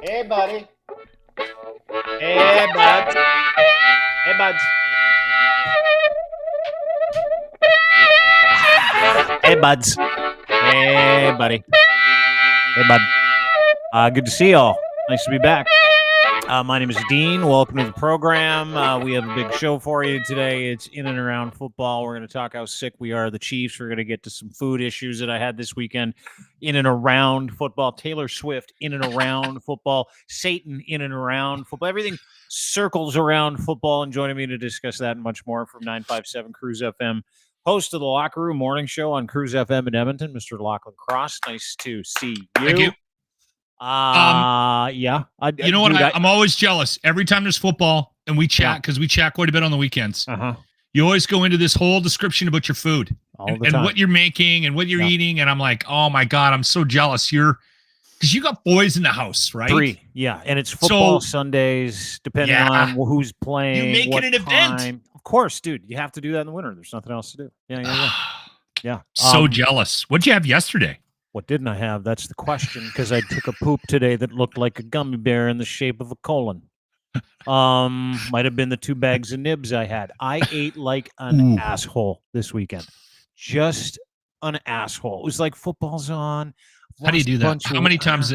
Hey, buddy. Hey, buds. Hey, buds. Hey, buds. Hey, buddy. Hey, bud. Good to see y'all. Nice to be back. My name is Dean. Welcome to the program. We have a big show for you today. It's in and around football. We're going to talk how sick we are, the Chiefs. We're going to get to some food issues that I had this weekend in and around football. Taylor Swift in and around football. Satan in and around football. Everything circles around football. And joining me to discuss that and much more from 957 Cruise FM, host of the Locker Room Morning Show on Cruise FM in Edmonton, Mr. Lochlin Cross. Nice to see you. Thank you. Yeah. You know what? I'm always jealous every time there's football and we chat because we chat quite a bit on the weekends. You always go into this whole description about your food and what you're making and what you're eating. And I'm like, oh my God, I'm so jealous. Because you got boys in the house, right? 3. Yeah. And it's football Sundays, depending on who's playing. You make it an event. Of course, dude. You have to do that in the winter. There's nothing else to do. Yeah. So jealous. What'd you have yesterday? What didn't I have? That's the question, because I took a poop today that looked like a gummy bear in the shape of a colon. Might have been the 2 bags of nibs I had. I ate like an asshole this weekend. Just an asshole. It was like football's on. How do you do that? How many times?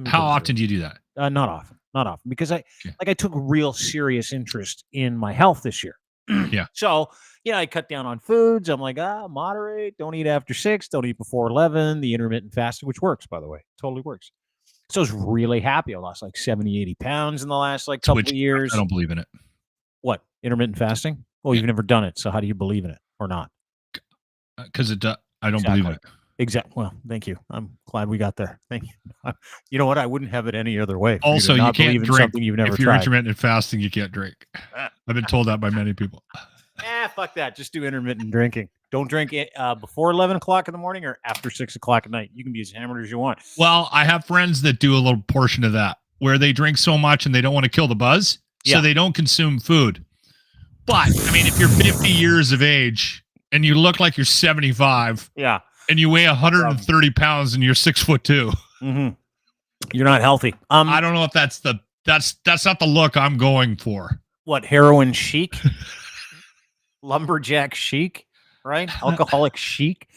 How often do you do that? Not often, because I took real serious interest in my health this year. Yeah. So, I cut down on foods. I'm like, moderate. Don't eat after 6. Don't eat before 11. The intermittent fasting, which works, by the way. Totally works. So I was really happy. I lost like 70, 80 pounds in the last couple of years. I don't believe in it. What? Intermittent fasting? Well, you've never done it. So how do you believe in it or not? Because I don't believe in it. Exactly. Well, thank you. I'm glad we got there. Thank you. You know what? I wouldn't have it any other way. Also, you can't drink something you've never if you're tried. intermittent fasting. You can't drink. I've been told that by many people. Fuck that. Just do intermittent drinking. Don't drink it before 11 o'clock in the morning or after 6 o'clock at night. You can be as hammered as you want. Well, I have friends that do a little portion of that where they drink so much and they don't want to kill the buzz, so they don't consume food. But, I mean, if you're 50 years of age and you look like you're 75, and you weigh 130 pounds and you're 6'2", you're not healthy. I don't know if that's not the look I'm going for. What, heroin chic? Lumberjack chic, right? Alcoholic chic.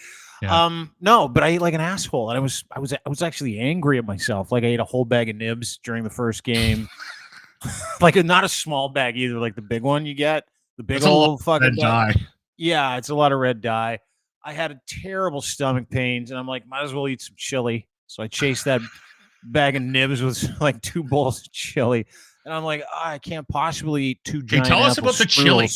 Yeah. No, but I ate like an asshole, and I was actually angry at myself. Like I ate a whole bag of nibs during the first game, like not a small bag either, like the big one you get, the big old fucking dye. Yeah, it's a lot of red dye. I had terrible stomach pains, and I'm like, might as well eat some chili. So I chased that bag of nibs with like 2 bowls of chili, and I'm like, I can't possibly eat 2 giant tell us about the chili.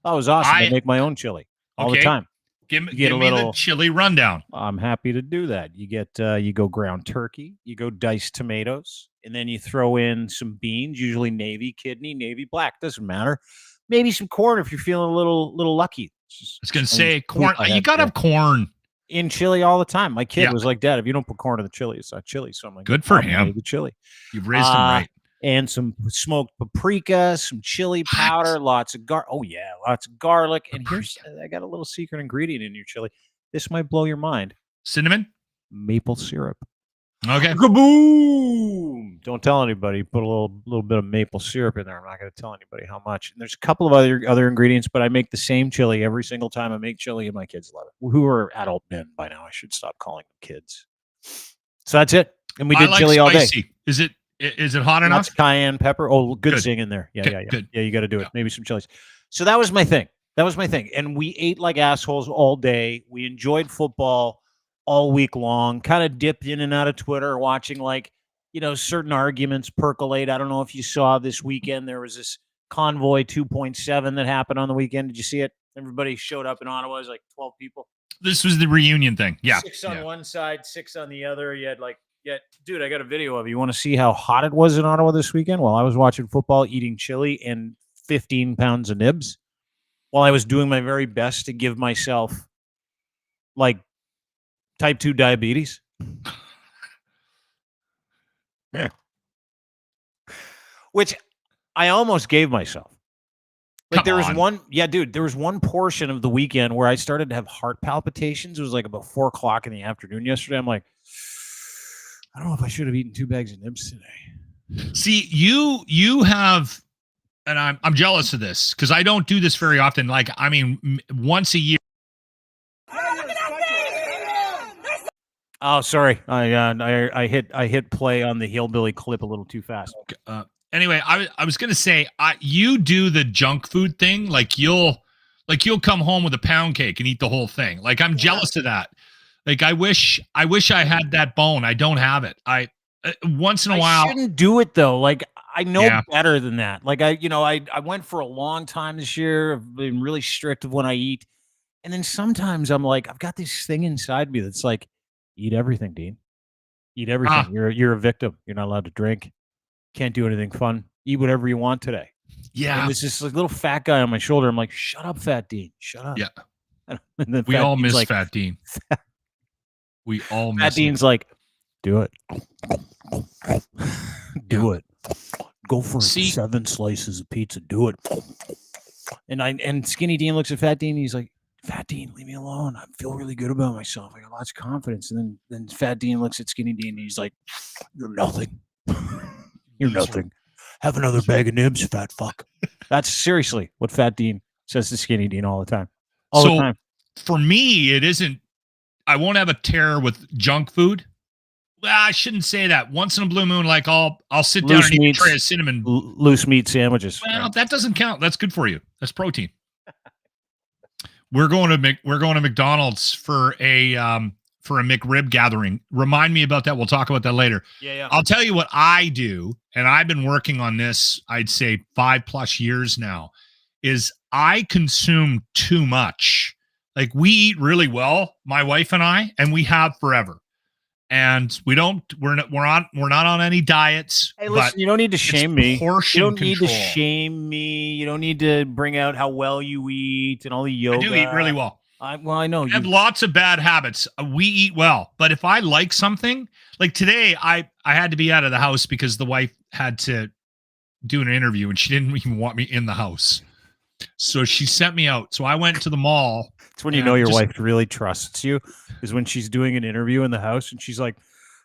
That was awesome. I make my own chili all the time. Give me the chili rundown. I'm happy to do that. You get you go ground turkey, you go diced tomatoes, and then you throw in some beans, usually navy kidney, navy black, doesn't matter. Maybe some corn if you're feeling a little lucky. I was gonna say corn. You gotta have corn in chili all the time. My kid was like, "Dad, if you don't put corn in the chili, it's not chili." So I'm like, "Good for him." The chili. You've raised him right. And some smoked paprika, some chili powder, lots of lots of garlic. Paprika. And I got a little secret ingredient in your chili. This might blow your mind. Cinnamon? Maple syrup. Okay. Kaboom! Don't tell anybody. Put a little bit of maple syrup in there. I'm not going to tell anybody how much. And there's a couple of other ingredients, but I make the same chili every single time I make chili, and my kids love it. Who are adult men by now? I should stop calling them kids. So that's it. And we did chili all day. Is it hot enough? Lots of cayenne pepper. Oh, good zing in there. Yeah. Good. Yeah, you got to do it. Maybe some chilies. So that was my thing. And we ate like assholes all day. We enjoyed football all week long. Kind of dipped in and out of Twitter, watching certain arguments percolate. I don't know if you saw this weekend. There was this Convoy 2.7 that happened on the weekend. Did you see it? Everybody showed up in Ottawa. It was like 12 people. This was the reunion thing. Yeah. 6 on one side, 6 on the other. You had dude, I got a video of it. You want to see how hot it was in Ottawa this weekend? While I was watching football, eating chili and 15 pounds of nibs, while I was doing my very best to give myself like type 2 diabetes. Yeah. Which I almost gave myself. Like there was one portion of the weekend where I started to have heart palpitations. It was like about 4 o'clock in the afternoon yesterday. I'm like, I don't know if I should have eaten 2 bags of nibs today. See, you have, and I'm jealous of this because I don't do this very often. Like, I mean, once a year. Oh, sorry. I hit play on the hillbilly clip a little too fast. Anyway, I was gonna say, you do the junk food thing. Like you'll come home with a pound cake and eat the whole thing. Like I'm jealous of that. Like I wish I had that bone. I don't have it. Once in a while. I shouldn't do it though. Like I know better than that. Like I went for a long time this year. I've been really strict of when I eat. And then sometimes I'm like, I've got this thing inside me that's like, eat everything, Dean. Eat everything. You're a victim. You're not allowed to drink. Can't do anything fun. Eat whatever you want today. Yeah. And there's this like little fat guy on my shoulder. I'm like, shut up, Fat Dean. Shut up. Yeah. And then we all miss like, Fat Dean. We all miss Fat Dean's like, do it. Do it. Go for 7 slices of pizza. Do it. And Skinny Dean looks at Fat Dean and he's like, Fat Dean, leave me alone. I feel really good about myself. I got lots of confidence. And then Fat Dean looks at Skinny Dean and he's like, you're nothing. You're nothing. Have another bag of nibs, fat fuck. That's seriously what Fat Dean says to Skinny Dean all the time. All the time. For me, it isn't. I won't have a tear with junk food. Well, I shouldn't say that. Once in a blue moon, like I'll sit down and eat a tray of cinnamon. Loose meat sandwiches. Well, that doesn't count. That's good for you. That's protein. We're going to McDonald's for a McRib gathering. Remind me about that. We'll talk about that later. Yeah. I'll tell you what I do, and I've been working on this, I'd say 5+ years now, is I consume too much. Like we eat really well, my wife and I, and we have forever. And we're not on any diets. Hey, listen, you don't need to shame me. You don't need to control. shame me. You don't need to bring out how well you eat and all the yoga. I do eat really well. I know. I have lots of bad habits. We eat well. But if I like something, like today, I had to be out of the house because the wife had to do an interview and she didn't even want me in the house. So she sent me out. So I went to the mall. It's when you know your wife really trusts you, is when she's doing an interview in the house and she's like,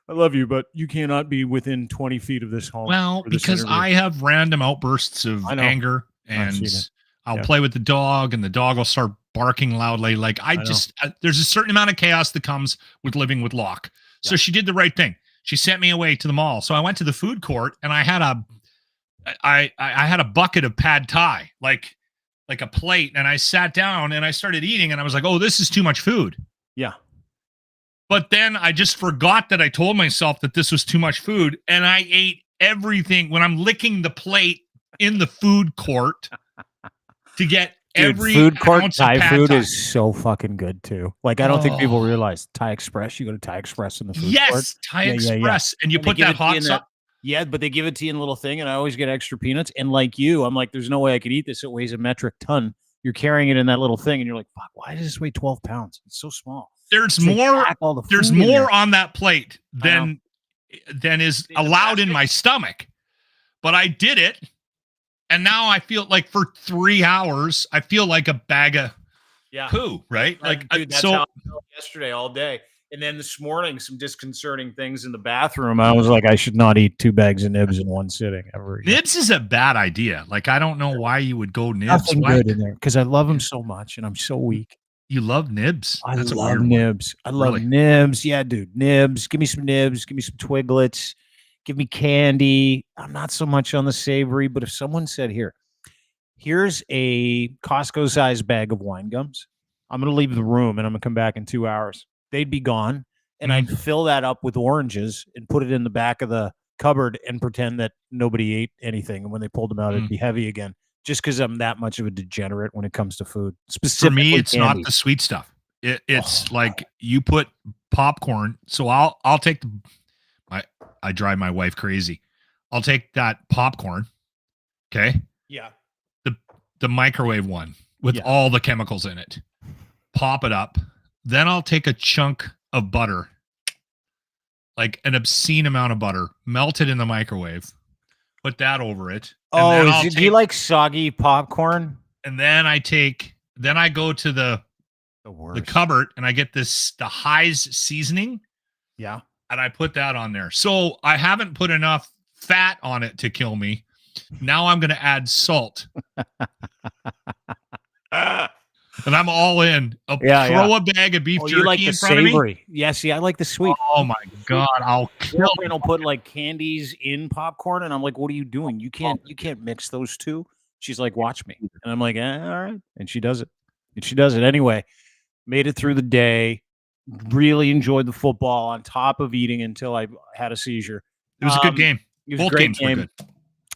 I love you, but you cannot be within 20 feet of this home. Well, because interview. I have random outbursts of anger and I'll play with the dog and the dog will start barking loudly. Like there's a certain amount of chaos that comes with living with Locke. So she did the right thing. She sent me away to the mall. So I went to the food court and I had a bucket of pad thai, like a plate, and I sat down and I started eating and I was like, oh, this is too much food. Yeah. But then I just forgot that I told myself that this was too much food and I ate everything when I'm licking the plate in the food court to get every food court ounce Thai of pad food thai. is so fucking good too. Like I don't think people realize Thai Express. You go to Thai Express in the food court. Yes, Thai Express. And you put that hot sauce. Yeah, but they give it to you in a little thing, and I always get extra peanuts. And like you, I'm like, there's no way I could eat this. It weighs a metric ton. You're carrying it in that little thing, and you're like, fuck, why does this weigh 12 pounds? It's so small. There's more. There's more on that plate than is allowed in my stomach. But I did it, and now I feel like for 3 hours, I feel like a bag of poo. Right? Like dude, that's how I felt yesterday all day. And then this morning, some disconcerting things in the bathroom. I was like, I should not eat 2 bags of nibs in one sitting ever again. Nibs is a bad idea. Like, I don't know why you would go nibs. Nothing good in there because I love them so much and I'm so weak. You love nibs? I love nibs. I love nibs. Yeah, dude. Nibs. Give me some nibs. Give me some Twiglets. Give me candy. I'm not so much on the savory, but if someone said, here's a Costco-sized bag of wine gums, I'm going to leave the room and I'm going to come back in 2 hours. They'd be gone, and I'd fill that up with oranges and put it in the back of the cupboard and pretend that nobody ate anything. And when they pulled them out, it'd be heavy again, just because I'm that much of a degenerate when it comes to food. Specifically, for me, it's candy. not the sweet stuff. It's like you put popcorn. So I'll take I drive my wife crazy. I'll take that popcorn. Okay. Yeah. The microwave one with all the chemicals in it. Pop it up. Then I'll take a chunk of butter, like an obscene amount of butter, melt it in the microwave, put that over it. Do you like soggy popcorn? And then I go to the cupboard and I get the High's seasoning. Yeah. And I put that on there. So I haven't put enough fat on it to kill me. Now I'm going to add salt. And I'm all in. I'll throw a bag of beef jerky you like the in front of savory. me. Yeah, see, I like the sweet. Oh my God, I'll kill you. I'll put like candies in popcorn, and I'm like, "What are you doing? You can't mix those two." She's like, "Watch me," and I'm like, "All right," and she does it. Anyway. Made it through the day. Really enjoyed the football on top of eating until I had a seizure. It was a good game. Both games were good.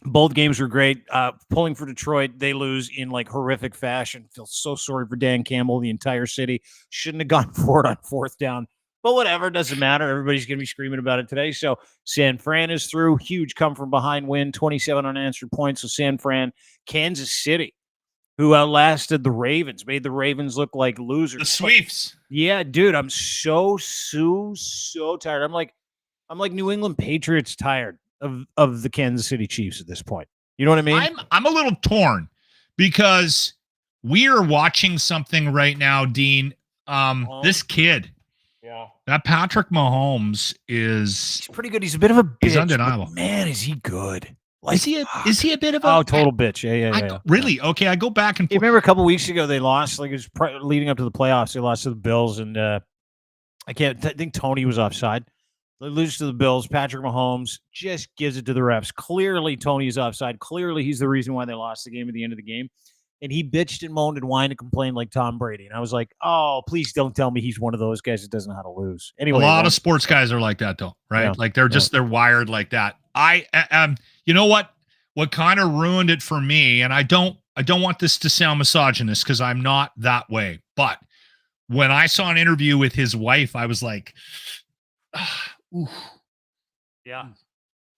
Both games were great. Pulling for Detroit, they lose in like horrific fashion. Feel so sorry for Dan Campbell. The entire city shouldn't have gone for it on 4th down. But whatever, doesn't matter. Everybody's going to be screaming about it today. So San Fran is through. Huge come from behind win, 27 unanswered points. So San Fran, Kansas City, who outlasted the Ravens, made the Ravens look like losers. The Sweeps. Yeah, dude, I'm so tired. I'm like New England Patriots tired of the Kansas City Chiefs at this point. You know what I mean? I'm a little torn because we are watching something right now, Dean. This kid. Yeah. That Patrick Mahomes he's pretty good. He's a bit of a bitch. He's undeniable. Man, is he good. Like, is he a bit of a total bitch? Yeah. Really? Okay, I go back and you remember a couple weeks ago they lost, like it was leading up to the playoffs. They lost to the Bills, and I think Tony was offside. They lose to the Bills. Patrick Mahomes just gives it to the refs. Clearly, Tony's offside. Clearly, he's the reason why they lost the game at the end of the game. And he bitched and moaned and whined and complained like Tom Brady. And I was like, oh, please don't tell me he's one of those guys that doesn't know how to lose. Anyway, a lot of sports guys are like that, though, right? Yeah, like they're wired like that. You know what? What kind of ruined it for me, and I don't want this to sound misogynist because I'm not that way. But when I saw an interview with his wife, I was like, oof. Yeah.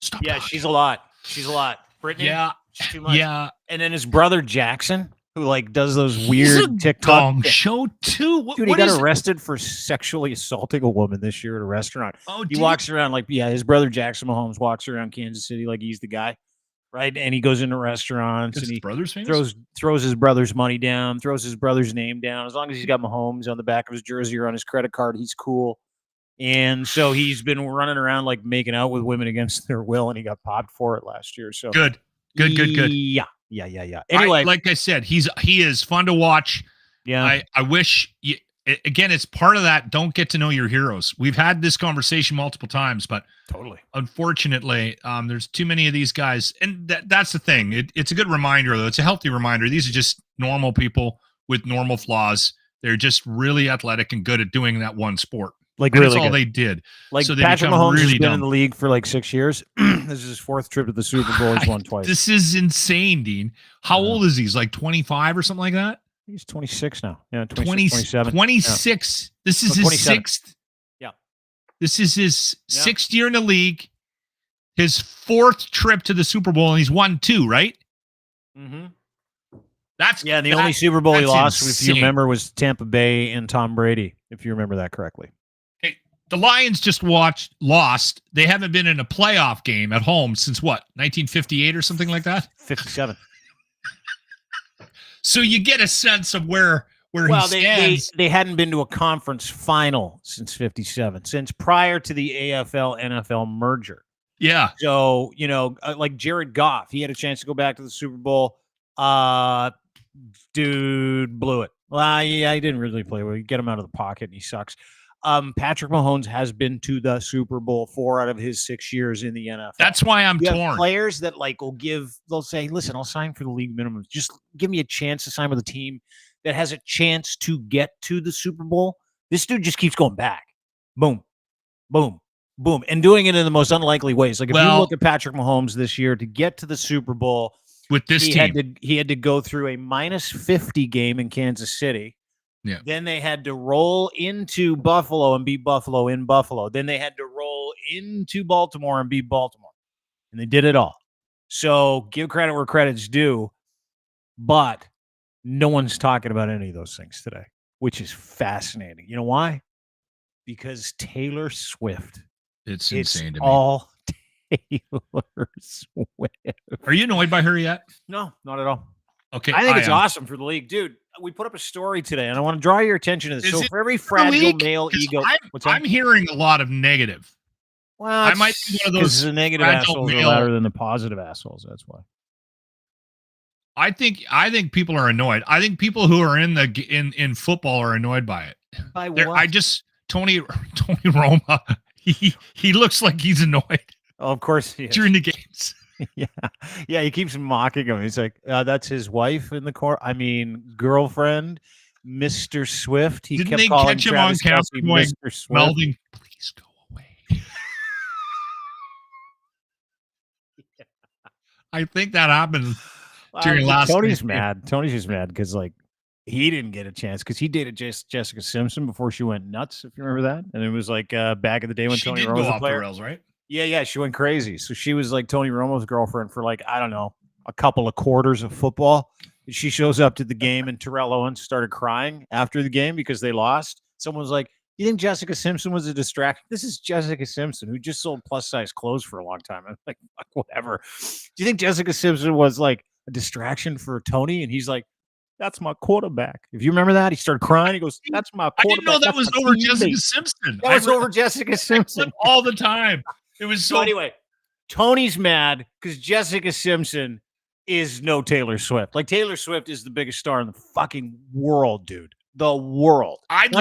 Stop. Yeah, talking. she's a lot. Brittany? Yeah. She's too much. Yeah. And then his brother Jackson, who like does those weird TikTok show too. Dude, he got arrested for sexually assaulting a woman this year at a restaurant. Oh, he walks around like, his brother Jackson Mahomes walks around Kansas City like he's the guy, right? And he goes into restaurants and he throws his brother's money down, throws his brother's name down. As long as he's got Mahomes on the back of his jersey or on his credit card, he's cool. And so he's been running around like making out with women against their will, and he got popped for it last year. So good. Yeah. Anyway, like I said, he is fun to watch. Yeah. I wish again, it's part of that. Don't get to know your heroes. We've had this conversation multiple times, but totally. Unfortunately, there's too many of these guys, and that's the thing. It's a good reminder, though. It's a healthy reminder. These are just normal people with normal flaws. They're just really athletic and good at doing that one sport. Like and really that's all good. they did. Like so Patrick Mahomes really has been in the league for like 6 years. This is his 4th trip to the Super Bowl. He's won twice. This is insane, Dean. How old is he? He's like 25 or something like that? He's 26 now. Yeah, 27. 26. Yeah. This is his 6th. Yeah. This is his 6th year in the league. His 4th trip to the Super Bowl, and he's won 2, right? Mm-hmm. The only Super Bowl he lost, insane. if you remember, was Tampa Bay and Tom Brady, if you remember that correctly. Hey, the Lions just lost. They haven't been in a playoff game at home since what, 1958 or something like that? 57. So you get a sense of where he stands. They hadn't been to a conference final since 57, since prior to the AFL-NFL merger. Yeah. So, like Jared Goff, he had a chance to go back to the Super Bowl. Dude blew it. Well, yeah, he didn't really play well. You get him out of the pocket and he sucks. Patrick Mahomes has been to the Super Bowl 4 out of his 6 years in the NFL. That's why I'm torn. Have players that they'll say, listen, I'll sign for the league minimum. Just give me a chance to sign with a team that has a chance to get to the Super Bowl. This dude just keeps going back. Boom, boom, boom. And doing it in the most unlikely ways. Like if you look at Patrick Mahomes this year to get to the Super Bowl, with this team, he had to go through a -50 game in Kansas City. Yeah. Then they had to roll into Buffalo and beat Buffalo in Buffalo. Then they had to roll into Baltimore and beat Baltimore. And they did it all. So give credit where credit's due. But no one's talking about any of those things today, which is fascinating. You know why? Because Taylor Swift. It's insane to me. All Taylor Swift. Are you annoyed by her yet? No, not at all. Okay. I think it's awesome for the league. Dude, we put up a story today, and I want to draw your attention to this. So for every fragile male ego... I'm hearing a lot of negative. Well, I might be one of those the negative fragile assholes are male- louder than the positive assholes. That's why. I think people are annoyed. I think people who are in football are annoyed by it. By what? Tony Roma, he looks like he's annoyed. Oh, of course he is. During the games. Yeah, he keeps mocking him. He's like, that's his wife in the court. I mean, girlfriend, Mr. Swift. He Didn't kept they calling catch him Travis on camera Kelce going, Mr. Swift. Melding, please go away. I think that happened during last Tony's week. mad. Tony's just mad because like he didn't get a chance because he dated Jessica Simpson before she went nuts. If you remember that, and it was like back in the day when She Tony did Romo was go a off the player. rails, right? Yeah, she went crazy. So she was like Tony Romo's girlfriend for like, I don't know, a couple of quarters of football. She shows up to the game and Terrell Owens started crying after the game because they lost. Someone was like, you think Jessica Simpson was a distraction? This is Jessica Simpson who just sold plus size clothes for a long time. I'm like, fuck, whatever. Do you think Jessica Simpson was like a distraction for Tony? And he's like, that's my quarterback. If you remember that, he started crying. He goes, that's my quarterback. I didn't know that was over Jessica Simpson. That was over Jessica Simpson all the time. It was so anyway, Tony's mad because Jessica Simpson is no Taylor Swift. Like Taylor Swift is the biggest star in the fucking world, dude. The world. I she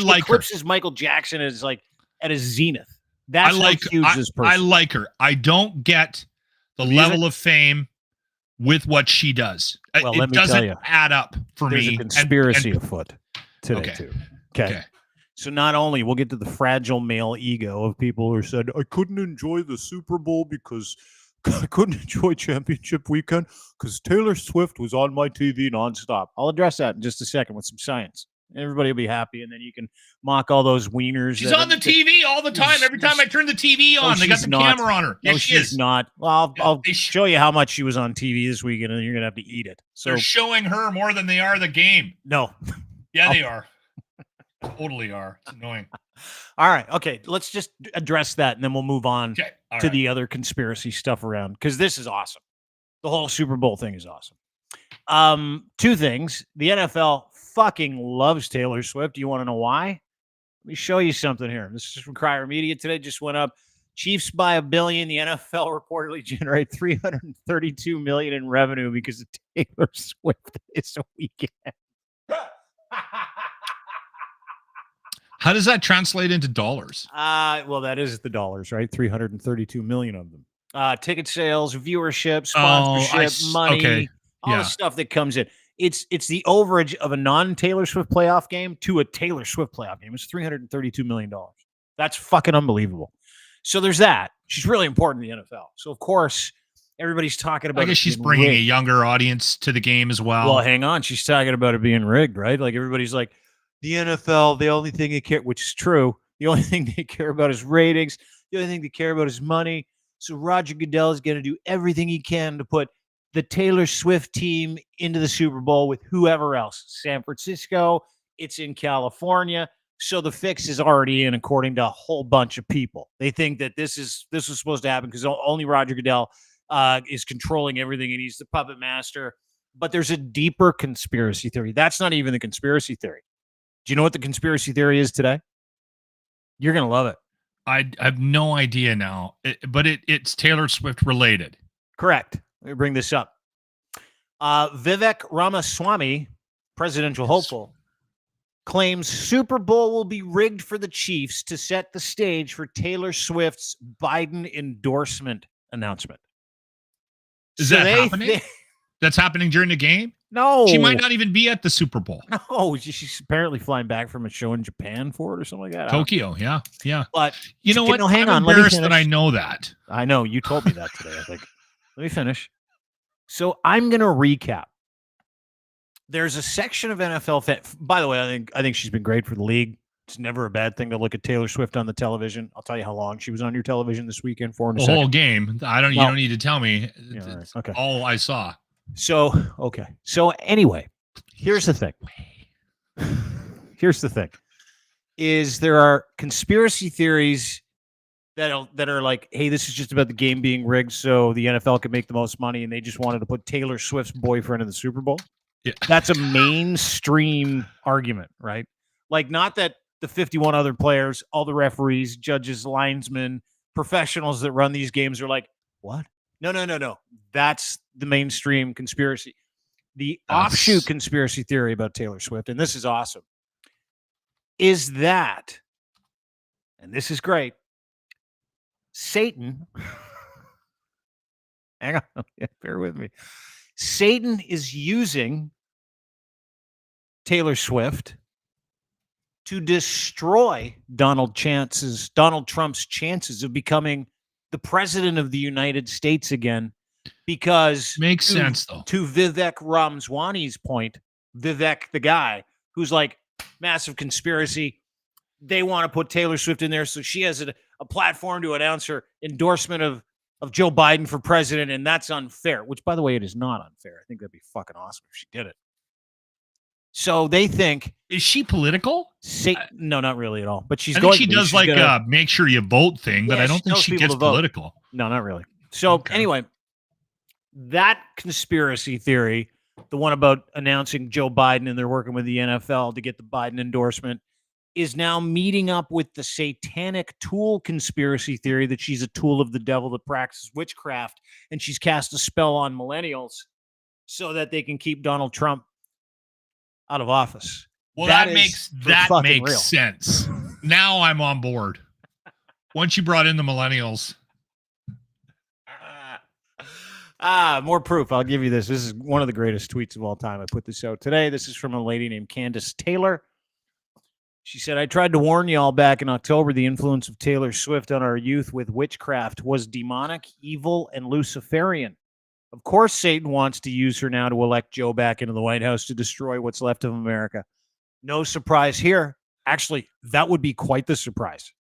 like her. eclipses Michael Jackson is like at a zenith. That's how huge this person. I like her. I don't get the level of fame with what she does. Well, it doesn't add up for me. There's a conspiracy afoot today too. Okay. So not only we'll get to the fragile male ego of people who said, I couldn't enjoy the Super Bowl because I couldn't enjoy championship weekend because Taylor Swift was on my TV nonstop. I'll address that in just a second with some science. Everybody will be happy, and then you can mock all those wieners. She's on the TV all the time. Every time I turn the TV on, they got the camera on her. No, she's not. Well, I'll show you how much she was on TV this weekend, and you're going to have to eat it. So they're showing her more than they are the game. No. Yeah, they are. Totally are. It's annoying. All right. Okay. Let's just address that and then we'll move on to the other conspiracy stuff around because this is awesome. The whole Super Bowl thing is awesome. Two things. The NFL fucking loves Taylor Swift. Do you want to know why? Let me show you something here. This is from Crier Media today. Just went up. Chiefs by $1 billion. The NFL reportedly generate $332 million in revenue because of Taylor Swift this weekend. How does that translate into dollars? Well, that is the dollars, right? 332 million of them. Ticket sales, viewership, sponsorship, money, all the stuff that comes in. It's the overage of a non-Taylor Swift playoff game to a Taylor Swift playoff game. It's $332 million. That's fucking unbelievable. So there's that. She's really important in the NFL. So, of course, everybody's talking about I guess she's bringing a younger audience to the game as well. Well, hang on. She's talking about it being rigged, right? Like everybody's like, the NFL, the only thing they care, which is true, the only thing they care about is ratings. The only thing they care about is money. So Roger Goodell is going to do everything he can to put the Taylor Swift team into the Super Bowl with whoever else. San Francisco, it's in California. So the fix is already in, according to a whole bunch of people. They think that this is supposed to happen because only Roger Goodell is controlling everything, and he's the puppet master. But there's a deeper conspiracy theory. That's not even the conspiracy theory. Do you know what the conspiracy theory is today? You're going to love it. I have no idea now, but it's Taylor Swift related. Correct. Let me bring this up. Vivek Ramaswamy, presidential hopeful, claims Super Bowl will be rigged for the Chiefs to set the stage for Taylor Swift's Biden endorsement announcement. Is that happening? That's happening during the game? No. She might not even be at the Super Bowl. No, she's apparently flying back from a show in Japan for it or something like that. Tokyo, yeah. But you know what? No, hang I'm on. embarrassed that I know that. I know. You told me that today, I think. Let me finish. So I'm going to recap. There's a section of NFL by the way, I think she's been great for the league. It's never a bad thing to look at Taylor Swift on the television. I'll tell you how long she was on your television this weekend for. The whole game. You don't need to tell me. Yeah, right. Okay. All I saw. So, okay. So anyway, here's the thing. Here's the thing. Is there are conspiracy theories that are like, hey, this is just about the game being rigged so the NFL could make the most money, and they just wanted to put Taylor Swift's boyfriend in the Super Bowl. Yeah. That's a mainstream argument, right? Like, not that the 51 other players, all the referees, judges, linesmen, professionals that run these games are like, what? No. That's the mainstream conspiracy. The offshoot conspiracy theory about Taylor Swift, and this is awesome, is that, and this is great, Satan, hang on, bear with me. Satan is using Taylor Swift to destroy Donald Trump's chances of becoming the president of the United States again, because makes sense though. To Vivek Ramaswamy's point, Vivek, the guy who's like massive conspiracy, they want to put Taylor Swift in there so she has a platform to announce her endorsement of Joe Biden for president, and that's unfair, which, by the way, it is not unfair. I think that'd be fucking awesome if she did it. So they think... Is she political? No, not really at all. But she's going. She does like make sure you vote thing, but I don't think she gets political. No, not really. So anyway, that conspiracy theory, the one about announcing Joe Biden and they're working with the NFL to get the Biden endorsement, is now meeting up with the satanic tool conspiracy theory that she's a tool of the devil that practices witchcraft, and she's cast a spell on millennials so that they can keep Donald Trump out of office. Well, that makes sense. Now I'm on board. Once you brought in the millennials. More proof. I'll give you this. This is one of the greatest tweets of all time. I put this out today. This is from a lady named Candace Taylor. She said, I tried to warn y'all back in October the influence of Taylor Swift on our youth with witchcraft was demonic, evil, and Luciferian. Of course, Satan wants to use her now to elect Joe back into the White House to destroy what's left of America. No surprise here. Actually, that would be quite the surprise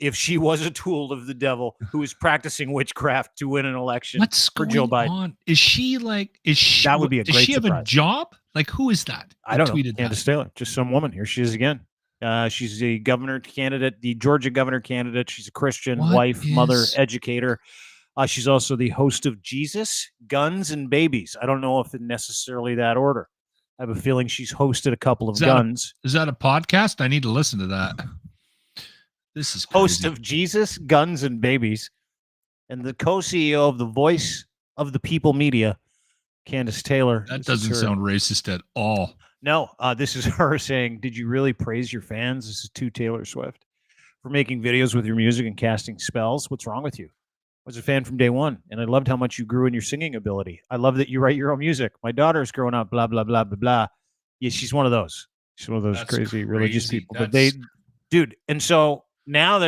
if she was a tool of the devil who is practicing witchcraft to win an election for Joe Biden. On? Is she like, that would be a great surprise. Does she have a job? Like, who is that? I don't know. Candace Taylor, just some woman. Here she is again. She's a governor candidate, the Georgia governor candidate. She's a Christian wife, mother, educator. She's also the host of Jesus, Guns, and Babies. I don't know if it's necessarily that order. I have a feeling she's hosted a couple of Guns. Is that a podcast? I need to listen to that. This is crazy. Host of Jesus, Guns, and Babies, and the co-CEO of the Voice of the People Media, Candace Taylor. That doesn't sound racist at all. No, this is her saying, did you really praise your fans? This is to Taylor Swift for making videos with your music and casting spells. What's wrong with you? I was a fan from day one, and I loved how much you grew in your singing ability. I love that you write your own music. My daughter's growing up, blah, blah, blah, blah, blah. Yeah, she's one of those. She's one of those crazy religious people. But dude, and so now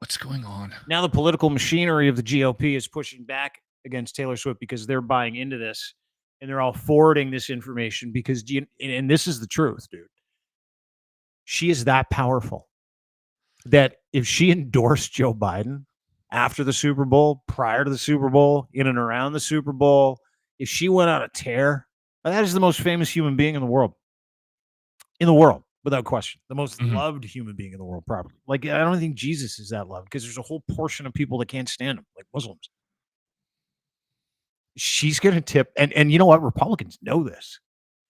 what's going on? Now the political machinery of the GOP is pushing back against Taylor Swift because they're buying into this, and they're all forwarding this information because, and this is the truth, dude. She is that powerful that if she endorsed Joe Biden after the Super Bowl, prior to the Super Bowl, in and around the Super Bowl, if she went on a tear, that is the most famous human being in the world. In the world, without question. The most loved human being in the world, probably. Like, I don't think Jesus is that loved because there's a whole portion of people that can't stand him, like Muslims. She's going to tip, and you know what? Republicans know this.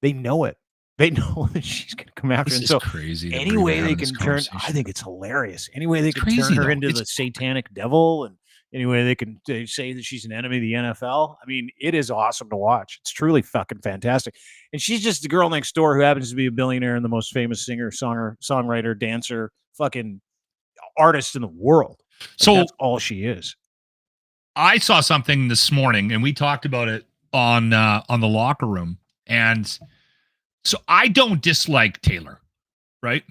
They know it. They know that she's going to come after him. So crazy. Any way they can turn, I think it's hilarious. Any way they can turn her into the satanic devil, and any way they can say that she's an enemy of the NFL. I mean, it is awesome to watch. It's truly fucking fantastic. And she's just the girl next door who happens to be a billionaire and the most famous singer, songwriter, dancer, fucking artist in the world. Like, so that's all she is. I saw something this morning, and we talked about it on the Locker Room, and so I don't dislike Taylor, right?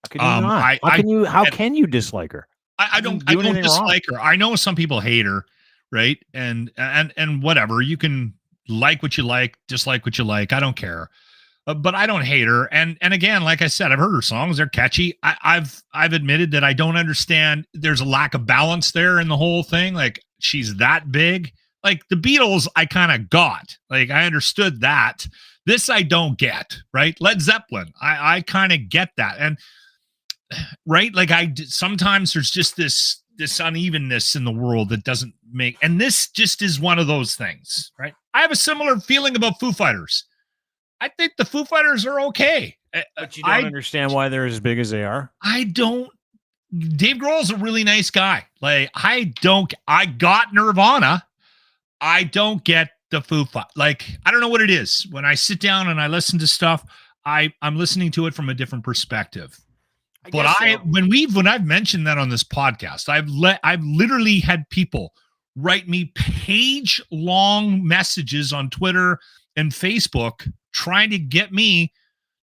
How can you not? How can you dislike her? I don't dislike her. I know some people hate her, right? And whatever. You can like what you like, dislike what you like. I don't care. But I don't hate her. And again, like I said, I've heard her songs. They're catchy. I've admitted that I don't understand. There's a lack of balance there in the whole thing. Like, she's that big. Like, the Beatles, I kind of got. Like, I understood that. This I don't get, right? Led Zeppelin, I kind of get that. And right, like sometimes there's just this unevenness in the world that doesn't make, and this just is one of those things, right? I have a similar feeling about Foo Fighters. I think the Foo Fighters are okay. But you don't understand why they're as big as they are? I don't. Dave Grohl's a really nice guy. Like, I got Nirvana. I don't get the Foo Fighters. Like, I don't know what it is. When I sit down and I listen to stuff, I'm listening to it from a different perspective. When I've mentioned that on this podcast, I've literally had people write me page-long messages on Twitter and Facebook trying to get me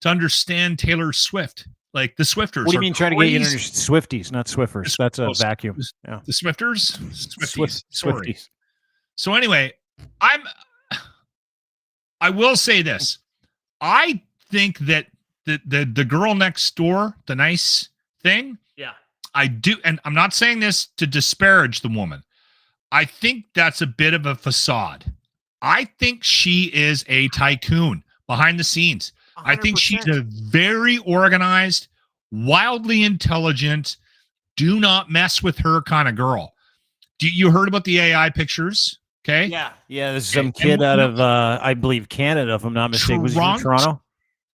to understand Taylor Swift. Like, the Swifters. What do you mean trying to get you to understand Swifties, not Swiffers? That's a vacuum. Yeah. The Swifters? Swifties. So anyway, I will say this. I think that the girl next door, the nice thing. Yeah. I do, and I'm not saying this to disparage the woman. I think that's a bit of a facade. I think she is a tycoon behind the scenes. 100%. I think she's a very organized, wildly intelligent, do not mess with her kind of girl. You heard about the AI pictures? Okay. Yeah. There's some kid out of, I believe, Canada, if I'm not mistaken. Was he from Toronto?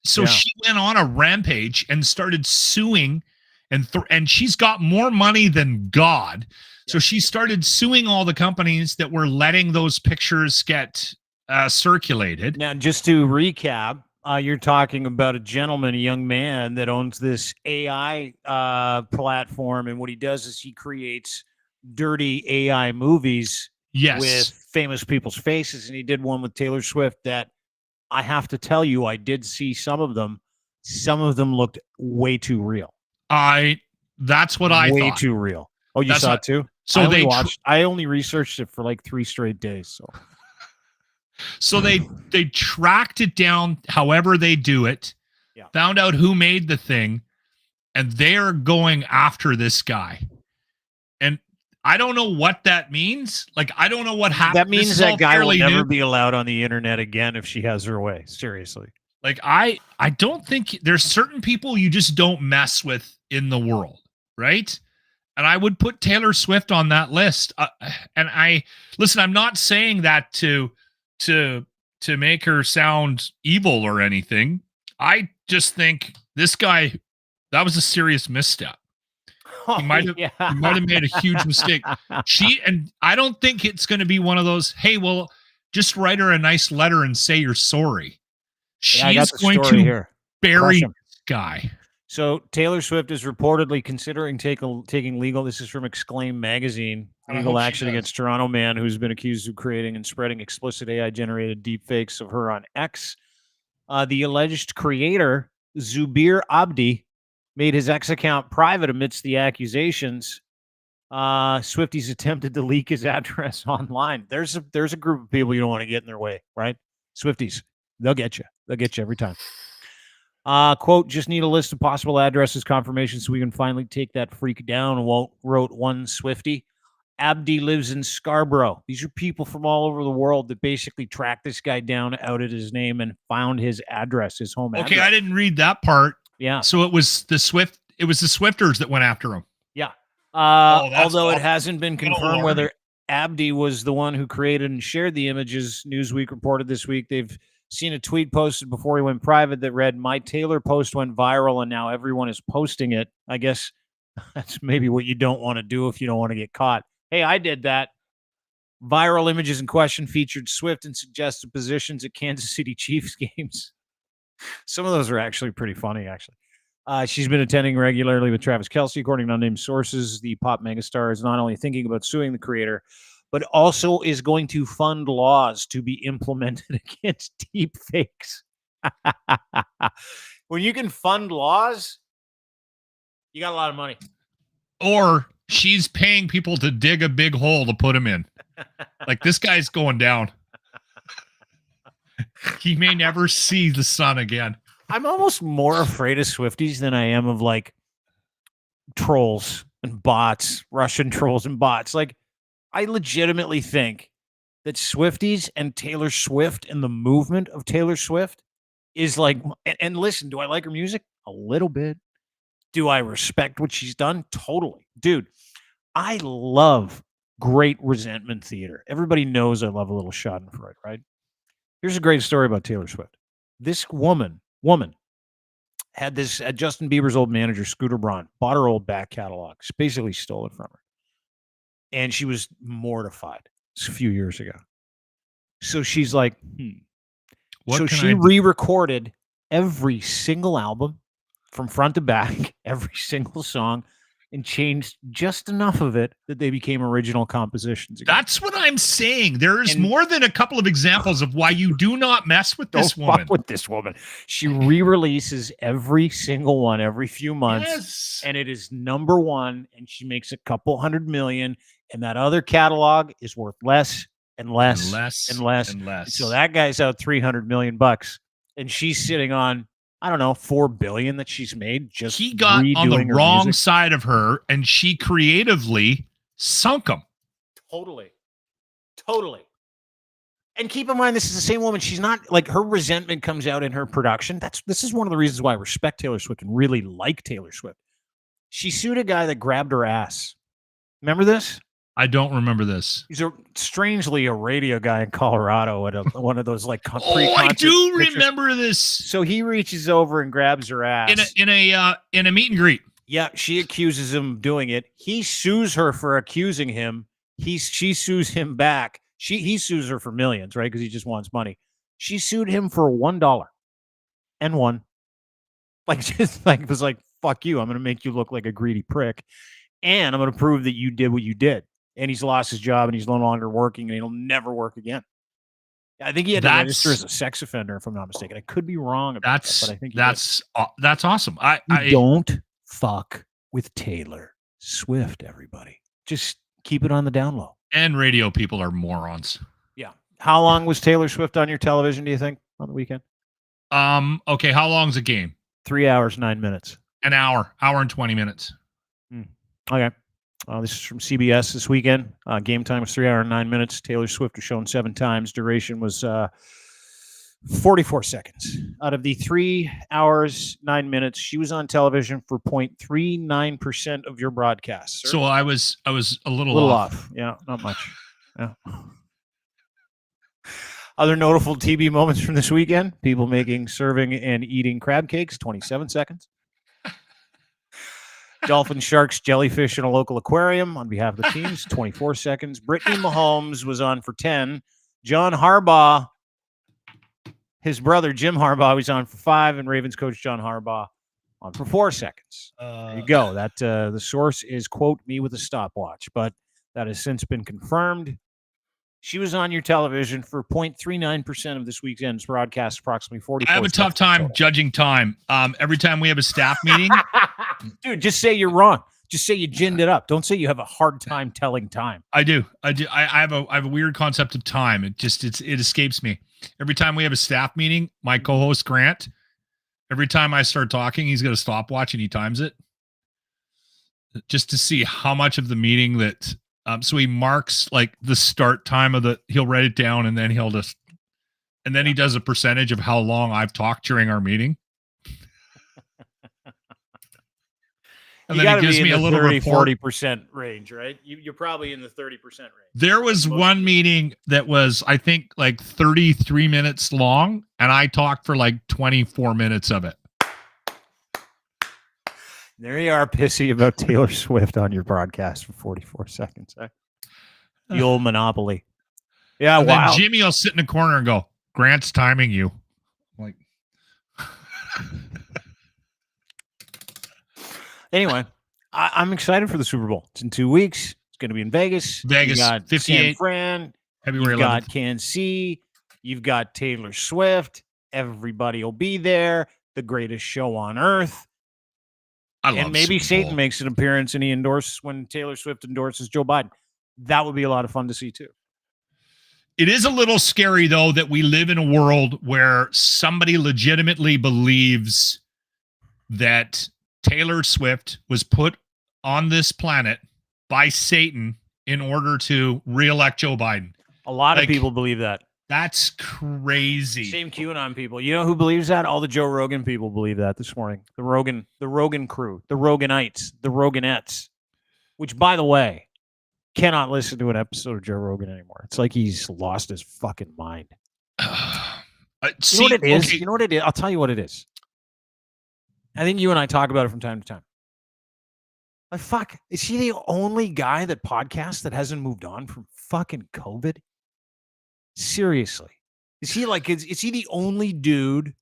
So she went on a rampage and started suing, and she's got more money than God. So she started suing all the companies that were letting those pictures get circulated. Now, just to recap, you're talking about a gentleman, a young man that owns this AI platform, and what he does is he creates dirty AI movies with famous people's faces, and he did one with Taylor Swift that I have to tell you, I did see some of them. Some of them looked way too real. That's what I thought. Way too real. Oh, you saw it too? So I only researched it for like 3 straight days. So they tracked it down however they do it, found out who made the thing, and they're going after this guy. And I don't know what that means. Like, I don't know what happened. That means that guy will never be allowed on the internet again if she has her way. Seriously. Like, I don't think there's certain people you just don't mess with in the world, right? And I would put Taylor Swift on that list. I'm not saying that to make her sound evil or anything. I just think this guy, that was a serious misstep. He might have made a huge mistake. And I don't think it's going to be one of those, hey, well, just write her a nice letter and say you're sorry. She's going to bury this guy. So Taylor Swift is reportedly considering taking legal. This is from Exclaim magazine. Legal action against Toronto man who's been accused of creating and spreading explicit AI-generated deepfakes of her on X. The alleged creator, Zubir Abdi, made his X account private amidst the accusations. Swifties attempted to leak his address online. There's a group of people you don't want to get in their way, right? Swifties, they'll get you. They'll get you every time. Quote, just need a list of possible addresses, confirmation, so we can finally take that freak down, wrote one Swiftie. Abdi lives in Scarborough. These are people from all over the world that basically tracked this guy down, outed his name, and found his address, his home address. Okay, I didn't read that part. Yeah. So it was the Swifters that went after him. Yeah. Although it hasn't been confirmed whether Abdi was the one who created and shared the images, Newsweek reported this week they've seen a tweet posted before he went private that read, "My Taylor post went viral and now everyone is posting it." I guess that's maybe what you don't want to do if you don't want to get caught. Hey, I did that. Viral images in question featured Swift in suggested positions at Kansas City Chiefs games. Some of those are actually pretty funny, actually. She's been attending regularly with Travis Kelce. According to unnamed sources, the pop megastar is not only thinking about suing the creator, but also is going to fund laws to be implemented against deep fakes. When you can fund laws, you got a lot of money. Or she's paying people to dig a big hole to put him in. Like, this guy's going down. He may never see the sun again. I'm almost more afraid of Swifties than I am of, like, trolls and bots, Russian trolls and bots. Like, I legitimately think that Swifties and Taylor Swift and the movement of Taylor Swift is like, and listen, do I like her music? A little bit. Do I respect what she's done? Totally. Dude, I love great resentment theater. Everybody knows I love a little Schadenfreude, right? Here's a great story about Taylor Swift. This woman had this Justin Bieber's old manager, Scooter Braun, bought her old back catalog, basically stole it from her. And she was mortified. It's a few years ago. So she's like, So she re-recorded every single album from front to back, every single song, and changed just enough of it that they became original compositions again. That's what I'm saying. There is more than a couple of examples of why you do not mess with this woman. Fuck with this woman. She re-releases every single one every few months, and it is number one, and she makes a couple $100 million, and that other catalog is worth less and less and less and less. And less. So that guy's out $300 million, and she's sitting on, I don't know, $4 billion that she's made. Just he got on the wrong side of her, and she creatively sunk him. Totally. And keep in mind, this is the same woman. She's not like, her resentment comes out in her production. This is one of the reasons why I respect Taylor Swift and really like Taylor Swift. She sued a guy that grabbed her ass. Remember this? I don't remember this. He's strangely a radio guy in Colorado at one of those like I do remember this. So he reaches over and grabs her ass in a meet and greet. Yeah, she accuses him of doing it. He sues her for accusing him. She sues him back. He sues her for millions, right? Because he just wants money. She sued him for $1 and won. It was like, fuck you. I'm going to make you look like a greedy prick, and I'm going to prove that you did what you did. And he's lost his job, and he's no longer working, and he'll never work again. I think he had to register as a sex offender, if I'm not mistaken. I could be wrong about that, but I think that's awesome. I don't fuck with Taylor Swift, everybody. Just keep it on the down low. And radio people are morons. Yeah. How long was Taylor Swift on your television, do you think, on the weekend? Okay, how long's a game? 3 hours, 9 minutes. An hour and 20 minutes. Okay. This is from CBS this weekend. Game time was 3 hours and 9 minutes. Taylor Swift was shown 7 times. Duration was 44 seconds. Out of the 3 hours, 9 minutes, she was on television for 0.39% of your broadcast. So I was a little off. Yeah, not much. Yeah. Other notable TV moments from this weekend: people serving and eating crab cakes, 27 seconds. Dolphins, sharks, jellyfish in a local aquarium on behalf of the teams, 24 seconds. Brittany Mahomes was on for 10. John Harbaugh, his brother Jim Harbaugh, was on for 5, and Ravens coach John Harbaugh on for 4 seconds. There you go. That the source is, quote, me with a stopwatch, but that has since been confirmed. She was on your television for 0.39% of this weekend's broadcast, approximately 44 I have a tough time judging time. Every time we have a staff meeting. Dude, just say you're wrong. Just say you ginned it up. Don't say you have a hard time telling time. I do. I have a weird concept of time. It escapes me. Every time we have a staff meeting, my co-host Grant, every time I start talking, he's got a stopwatch and he times it just to see how much of the meeting that. So he marks like the start time he'll write it down, and then he does a percentage of how long I've talked during our meeting. And then he gives me a little 40% range, right? You're probably in the 30% range. There was one meeting that was, I think, like 33 minutes long, and I talked for like 24 minutes of it. There you are, pissy about Taylor Swift on your broadcast for 44 seconds. Eh? The old monopoly. Yeah, and wow. Then Jimmy will sit in the corner and go, Grant's timing you. I'm like, anyway, I'm excited for the Super Bowl. It's in 2 weeks. It's going to be in Vegas. You got 58. San Fran. February 11th. You've got Kansas City. You've got Taylor Swift. Everybody will be there. The greatest show on earth. And maybe Satan makes an appearance and he endorses when Taylor Swift endorses Joe Biden. That would be a lot of fun to see too. It is a little scary though that we live in a world where somebody legitimately believes that Taylor Swift was put on this planet by Satan in order to reelect Joe Biden. A lot of people believe that. That's crazy. Same QAnon people. You know who believes that? All the Joe Rogan people believe that this morning. The Rogan crew, the Roganites, the Roganettes, which, by the way, cannot listen to an episode of Joe Rogan anymore. It's like he's lost his fucking mind. You know what it is? Okay. You know what it is? I'll tell you what it is. I think you and I talk about it from time to time. Like, fuck, is he the only guy that podcasts that hasn't moved on from fucking COVID? Seriously. Is he like, is he the only dude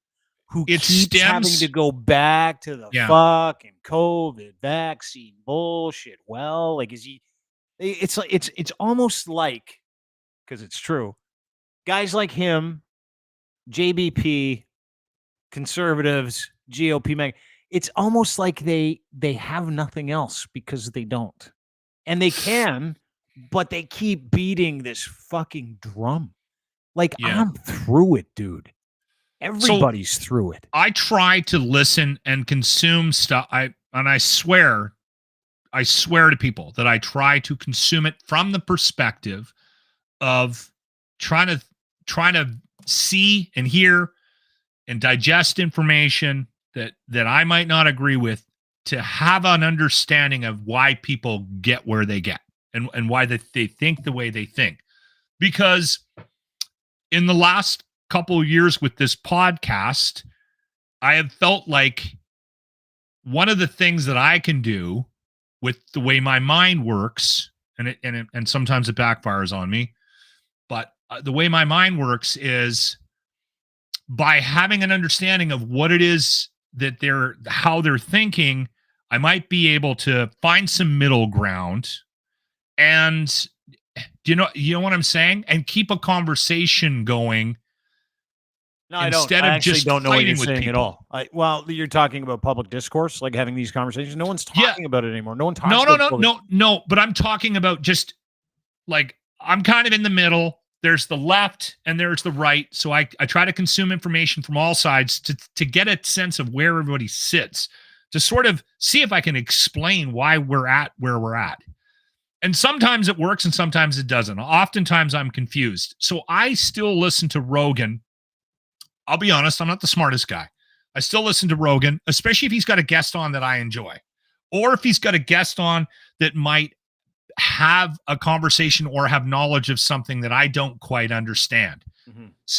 who keeps having to go back to the fucking COVID vaccine bullshit? Well, like, is he, it's like, it's almost like, because it's true, guys like him, JBP, conservatives, GOP, it's almost like they have nothing else because they don't. And they can, but they keep beating this fucking drum. Like, I'm through it, dude. Everybody's through it. I try to listen and consume stuff. I swear to people that I try to consume it from the perspective of trying to see and hear and digest information that I might not agree with, to have an understanding of why people get where they get and why they think the way they think. Because in the last couple of years with this podcast, I have felt like one of the things that I can do with the way my mind works, and sometimes it backfires on me, but the way my mind works is by having an understanding of what it is that how they're thinking, I might be able to find some middle ground, and you know what I'm saying, and keep a conversation going. No, I don't. I actually don't know what you're saying at all. Well, you're talking about public discourse, like having these conversations. No one's talking about it anymore. No one talks. No. But I'm talking about just like, I'm kind of in the middle. There's the left and there's the right. So I try to consume information from all sides to get a sense of where everybody sits, to sort of see if I can explain why we're at where we're at. And sometimes it works and sometimes it doesn't. Oftentimes I'm confused. So I still listen to Rogan. I'll be honest, I'm not the smartest guy. I still listen to Rogan, especially if he's got a guest on that I enjoy, or if he's got a guest on that might have a conversation or have knowledge of something that I don't quite understand.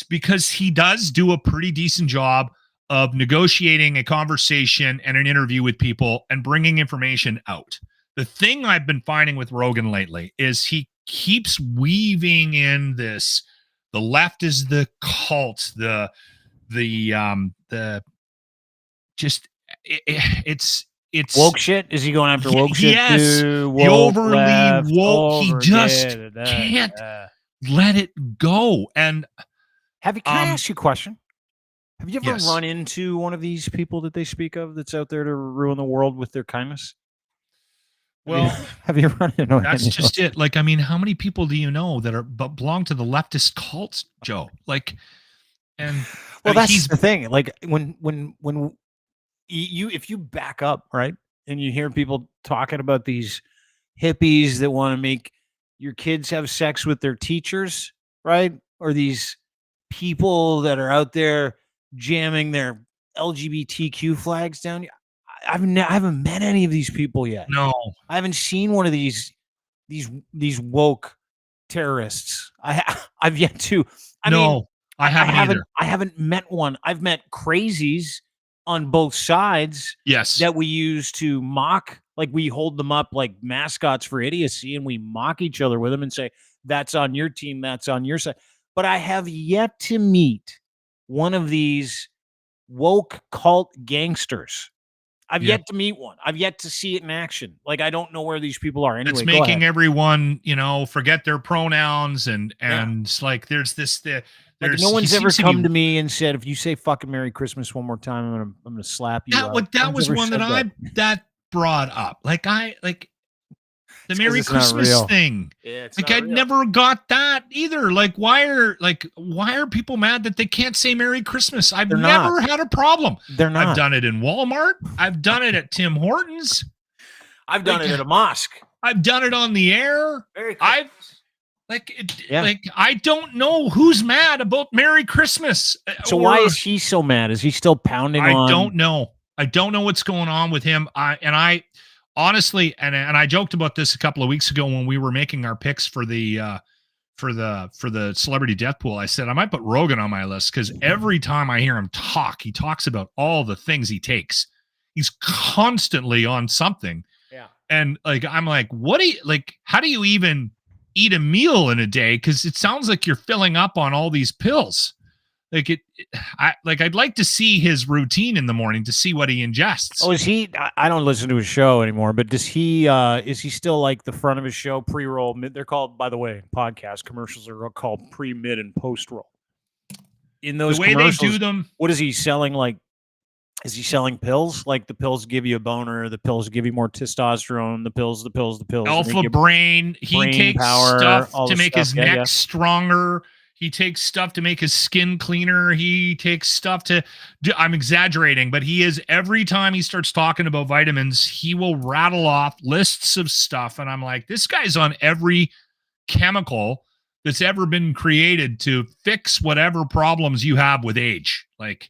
Because he does do a pretty decent job of negotiating a conversation and an interview with people and bringing information out. The thing I've been finding with Rogan lately is he keeps weaving in this, the left is the cult, it's woke shit. Is he going after woke shit? Yes, too? The overly woke. He just can't let it go. And can I ask you a question? Have you ever run into one of these people that they speak of that's out there to ruin the world with their kindness? Well, have you run into? That's just it. Like, I mean, how many people do you know that belong to the leftist cults, Joe? Like, and well, that's the thing. Like, when if you back up, right, and you hear people talking about these hippies that want to make your kids have sex with their teachers, right, or these people that are out there jamming their LGBTQ flags down, I haven't met any of these people yet. No, I haven't seen one of these woke terrorists. I've yet to. I haven't either. I haven't met one. I've met crazies on both sides. Yes, that we use to mock. Like, we hold them up like mascots for idiocy, and we mock each other with them and say, "That's on your team. That's on your side." But I have yet to meet one of these woke cult gangsters. I've yet to meet one. I've yet to see it in action. Like, I don't know where these people are. Anyway, it's making everyone, forget their pronouns and like there's this. Like, no one's ever come to me and said, if you say fucking Merry Christmas one more time, I'm gonna slap you. That was one that brought up. Like, the Merry Christmas thing. Yeah, like, I never got that either. Like, why are people mad that they can't say Merry Christmas? I've never had a problem. They're not. I've done it in Walmart. I've done it at Tim Hortons. I've done it at a mosque. I've done it on the air. I don't know who's mad about Merry Christmas. So why is he so mad? Is he still pounding on? I don't know. I don't know what's going on with him. I honestly, and I joked about this a couple of weeks ago when we were making our picks for the celebrity death pool. I said I might put Rogan on my list because every time I hear him talk, he talks about all the things he takes. He's constantly on something. Yeah. And like, I'm like, how do you even eat a meal in a day? Because it sounds like you're filling up on all these pills. I'd like to see his routine in the morning to see what he ingests. Oh, is he? I don't listen to his show anymore, but is he still like the front of his show pre-roll? They're called, by the way, podcast commercials are called pre, mid, and post-roll. In those the way they do them, what is he selling? Like, is he selling pills? Like the pills give you a boner, the pills give you more testosterone, the pills. Alpha brain. He takes power, stuff to make his neck stronger. He takes stuff to make his skin cleaner. He takes stuff to I'm exaggerating, but he is, every time he starts talking about vitamins, he will rattle off lists of stuff. And I'm like, this guy's on every chemical that's ever been created to fix whatever problems you have with age. Like,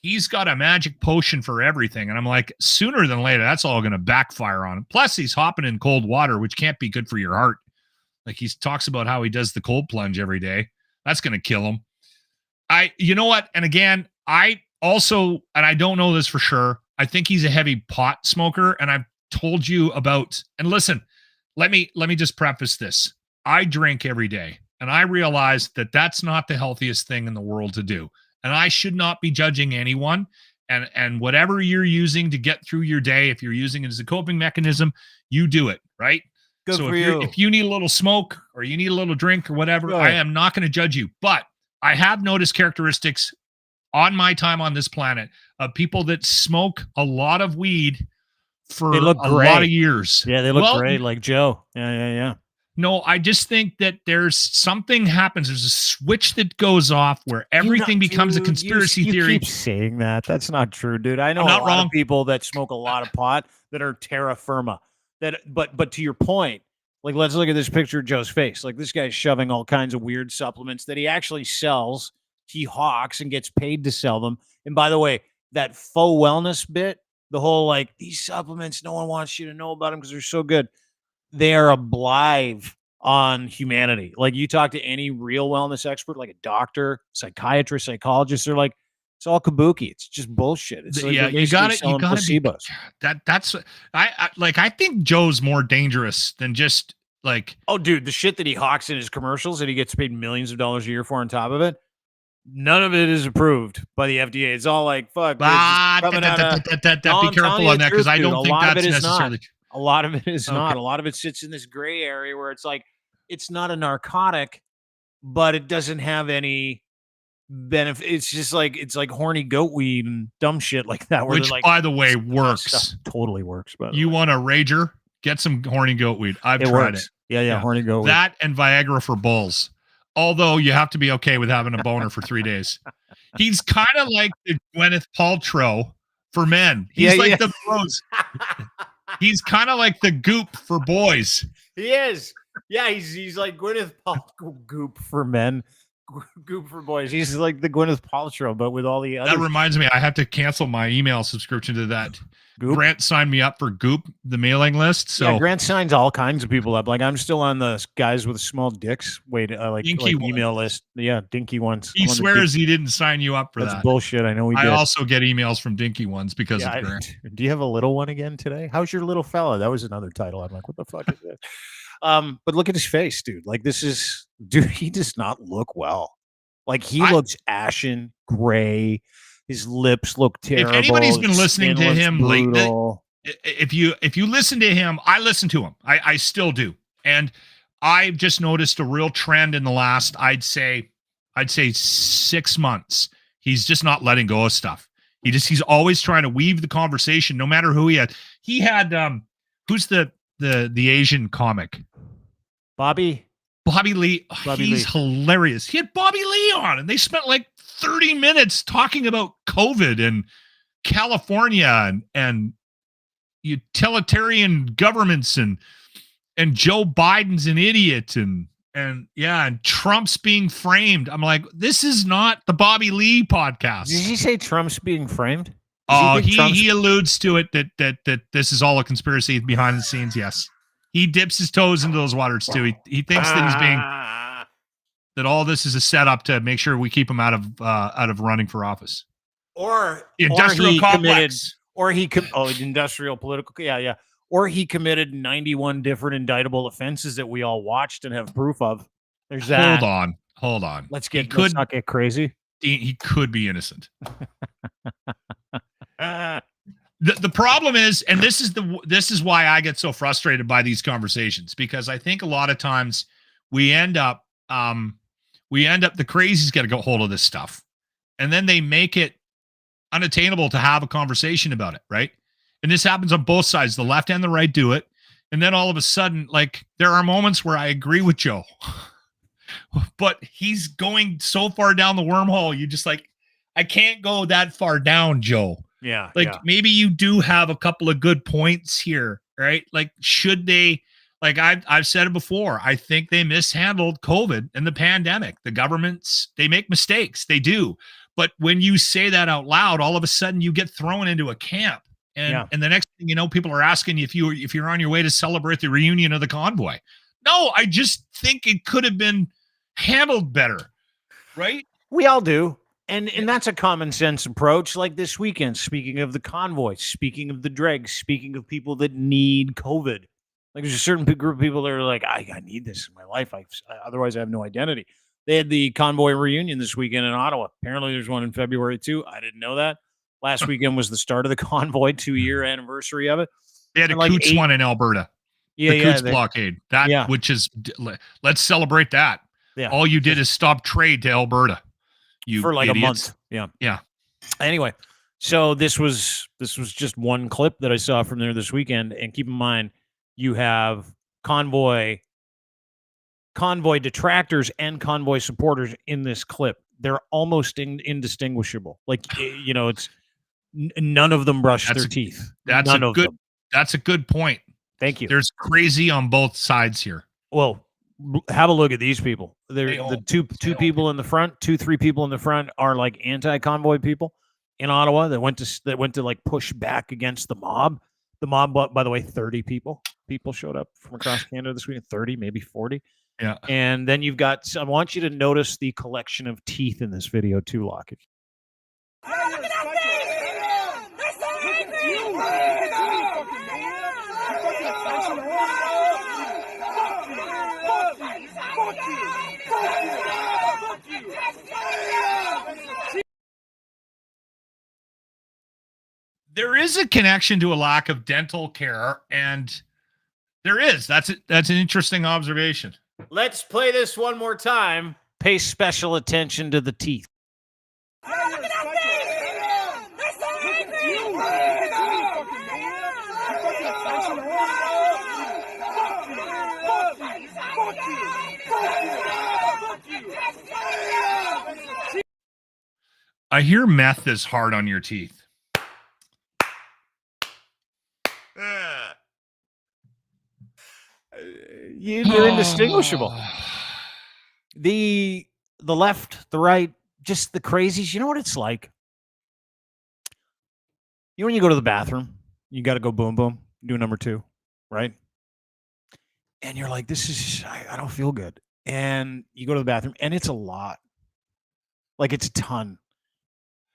he's got a magic potion for everything. And I'm like, sooner than later, that's all going to backfire on him. Plus, he's hopping in cold water, which can't be good for your heart. Like, he talks about how he does the cold plunge every day. That's going to kill him. You know what? And again, I also, and I don't know this for sure, I think he's a heavy pot smoker. And I've told you about, and listen, let me just preface this. I drink every day, and I realize that that's not the healthiest thing in the world to do. And I should not be judging anyone. And whatever you're using to get through your day, if you're using it as a coping mechanism, you do it, right? Good so for you. If you need a little smoke or you need a little drink or whatever, Right. I am not going to judge you. But I have noticed characteristics on my time on this planet of people that smoke a lot of weed for a lot of years. Yeah, they look great, like Joe. Yeah. No, I just think that there's something happens. There's a switch that goes off where everything becomes a conspiracy theory. You keep saying that. That's not true, dude. I know a lot of people that smoke a lot of pot that are terra firma. But to your point, like, let's look at this picture of Joe's face. Like, this guy's shoving all kinds of weird supplements that he actually sells. He hawks and gets paid to sell them. And by the way, that faux wellness bit, the whole, like, these supplements, no one wants you to know about them because they're so good. They are a blive on humanity. Like, you talk to any real wellness expert, like a doctor, psychiatrist, psychologist, they're like, it's all kabuki. It's just bullshit. It's like, you got to placebos. That's I think Joe's more dangerous than just like, oh, dude, the shit that he hawks in his commercials that he gets paid millions of dollars a year for on top of it. None of it is approved by the FDA. It's all like, fuck. Be careful on that, because I don't think that's necessarily. A lot of it is not. A lot of it sits in this gray area where it's like, it's not a narcotic, but it doesn't have any benefit. It's just like, it's like horny goat weed and dumb shit like that. Where which, like, by the way, works. Totally works. But you want a rager? Get some horny goat weed. I've tried it. Yeah. Horny goat weed. That and Viagra for bulls. Although you have to be okay with having a boner for 3 days. He's kind of like the Gwyneth Paltrow for men. He's the bros. He's kind of like the Goop for boys. He is. Yeah, he's like Gwyneth Paltrow. Goop for men. Goop for boys. He's like the Gwyneth Paltrow, but with all the other. That reminds me, I have to cancel my email subscription to that. Goop? Grant signed me up for Goop, the mailing list. So yeah, Grant signs all kinds of people up. Like, I'm still on the guys with small dicks. Like email list. Yeah, dinky ones. He swears he didn't sign you up for that. That's bullshit. I know he did. I also get emails from dinky ones because of Grant. Do you have a little one again today? How's your little fella? That was another title. I'm like, what the fuck is this? But look at his face, dude. Like, he does not look well. Like, he looks ashen, gray. His lips look terrible. If anybody's been listening to him lately, if you listen to him, I listen to him. I still do. And I've just noticed a real trend in the last, I'd say 6 months. He's just not letting go of stuff. He's always trying to weave the conversation, no matter who he had. He had who's the Asian comic? Bobby Lee. He's hilarious. He had Bobby Lee on, and they spent like 30 minutes talking about COVID and California and utilitarian governments and Joe Biden's an idiot and Trump's being framed. I'm like, this is not the Bobby Lee podcast. Did he say Trump's being framed? He alludes to it that this is all a conspiracy behind the scenes. Yes. He dips his toes into those waters too. He thinks that he's being that all this is a setup to make sure we keep him out of running for office. Or industrial complex. Or industrial political. Yeah. Or he committed 91 different indictable offenses that we all watched and have proof of. There's that. Hold on. Let's not get crazy. He could be innocent. The problem is, and this is why I get so frustrated by these conversations, because I think a lot of times we end up the crazies get a hold of this stuff, and then they make it unattainable to have a conversation about it, right? And this happens on both sides. The left and the right do it. And then all of a sudden, like, there are moments where I agree with Joe, but he's going so far down the wormhole. You just like, I can't go that far down, Joe. Yeah. Maybe you do have a couple of good points here, right? Like, should they, like I've said it before, I think they mishandled COVID and the pandemic. The governments, they make mistakes. They do. But when you say that out loud, all of a sudden you get thrown into a camp. And the next thing you know, people are asking you if you're on your way to celebrate the reunion of the convoy. No, I just think it could have been handled better, right? We all do. And that's a common sense approach. Like this weekend, speaking of the convoy, speaking of the dregs, speaking of people that need COVID. Like there's a certain group of people that are like, I need this in my life. Otherwise I have no identity. They had the convoy reunion this weekend in Ottawa. Apparently there's one in February too. I didn't know that. Last weekend was the start of the convoy, 2-year anniversary of it. They had a Coots one in Alberta. The Coots blockade. Which is, let's celebrate that. Yeah. All you did is stop trade to Alberta. For like idiots. a month. Yeah. Anyway, so this was just one clip that I saw from there this weekend. And keep in mind, you have convoy detractors and convoy supporters in this clip. They're almost indistinguishable. Like, it's none of them brush their teeth. That's a good point. Thank you. There's crazy on both sides here. Well, have a look at these people. They're the two people in the front, 3 people in the front are like anti-convoy people in Ottawa that went to like push back against the mob. The mob, by the way, 30 people showed up from across Canada this weekend, 30, maybe 40. Yeah. And then you've got, I want you to notice the collection of teeth in this video too, Locke. There is a connection to a lack of dental care, and there is. That's an interesting observation. Let's play this one more time. Pay special attention to the teeth. I hear meth is hard on your teeth. You're indistinguishable. The left, the right, just the crazies. You know what it's like? You know when you go to the bathroom, you got to go boom, boom, do number 2, right? And you're like, I don't feel good. And you go to the bathroom, and it's a lot. Like, it's a ton.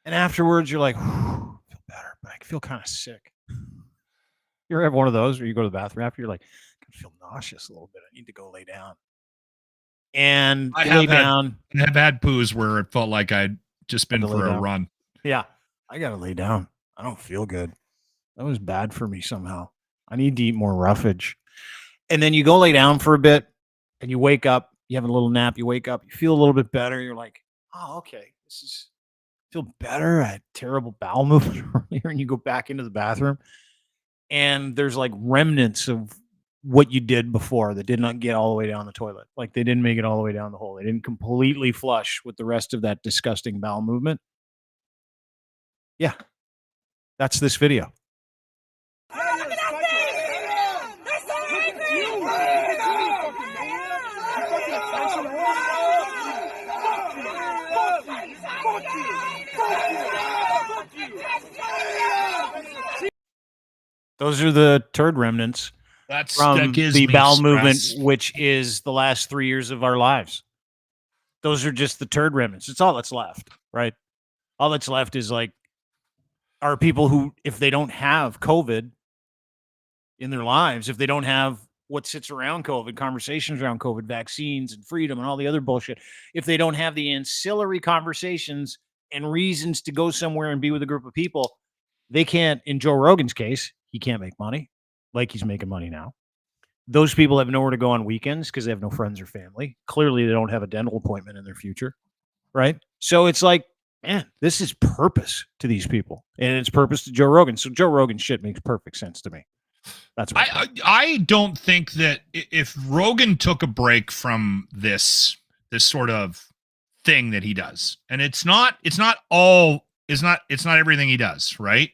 And afterwards, you're like, I feel better, but I feel kind of sick. You ever have one of those where you go to the bathroom after, you're like, I feel nauseous a little bit. I need to go lay down. And I have had poos where it felt like I'd just been for a run. Yeah. I got to lay down. I don't feel good. That was bad for me somehow. I need to eat more roughage. And then you go lay down for a bit and you wake up, you have a little nap, you wake up, you feel a little bit better. You're like, oh, okay. Feel better. I had terrible bowel movement earlier. And you go back into the bathroom and there's like remnants of what you did before that did not get all the way down the toilet. Like they didn't make it all the way down the hole. They didn't completely flush with the rest of that disgusting bowel movement. Yeah. That's this video. Those are the turd remnants from the bowel movement, which is the last 3 years of our lives. Those are just the turd remnants. It's all that's left, right? All that's left is like are people who, if they don't have COVID in their lives, if they don't have what sits around COVID, conversations around COVID, vaccines and freedom and all the other bullshit, if they don't have the ancillary conversations and reasons to go somewhere and be with a group of people, they can't. In Joe Rogan's case, he can't make money like he's making money now. Those people have nowhere to go on weekends because they have no friends or family. Clearly, they don't have a dental appointment in their future, right? So it's like, man, this is purpose to these people, and it's purpose to Joe Rogan. So Joe Rogan shit makes perfect sense to me. That's what I don't think that if Rogan took a break from this sort of thing that he does, and it's not everything he does, right?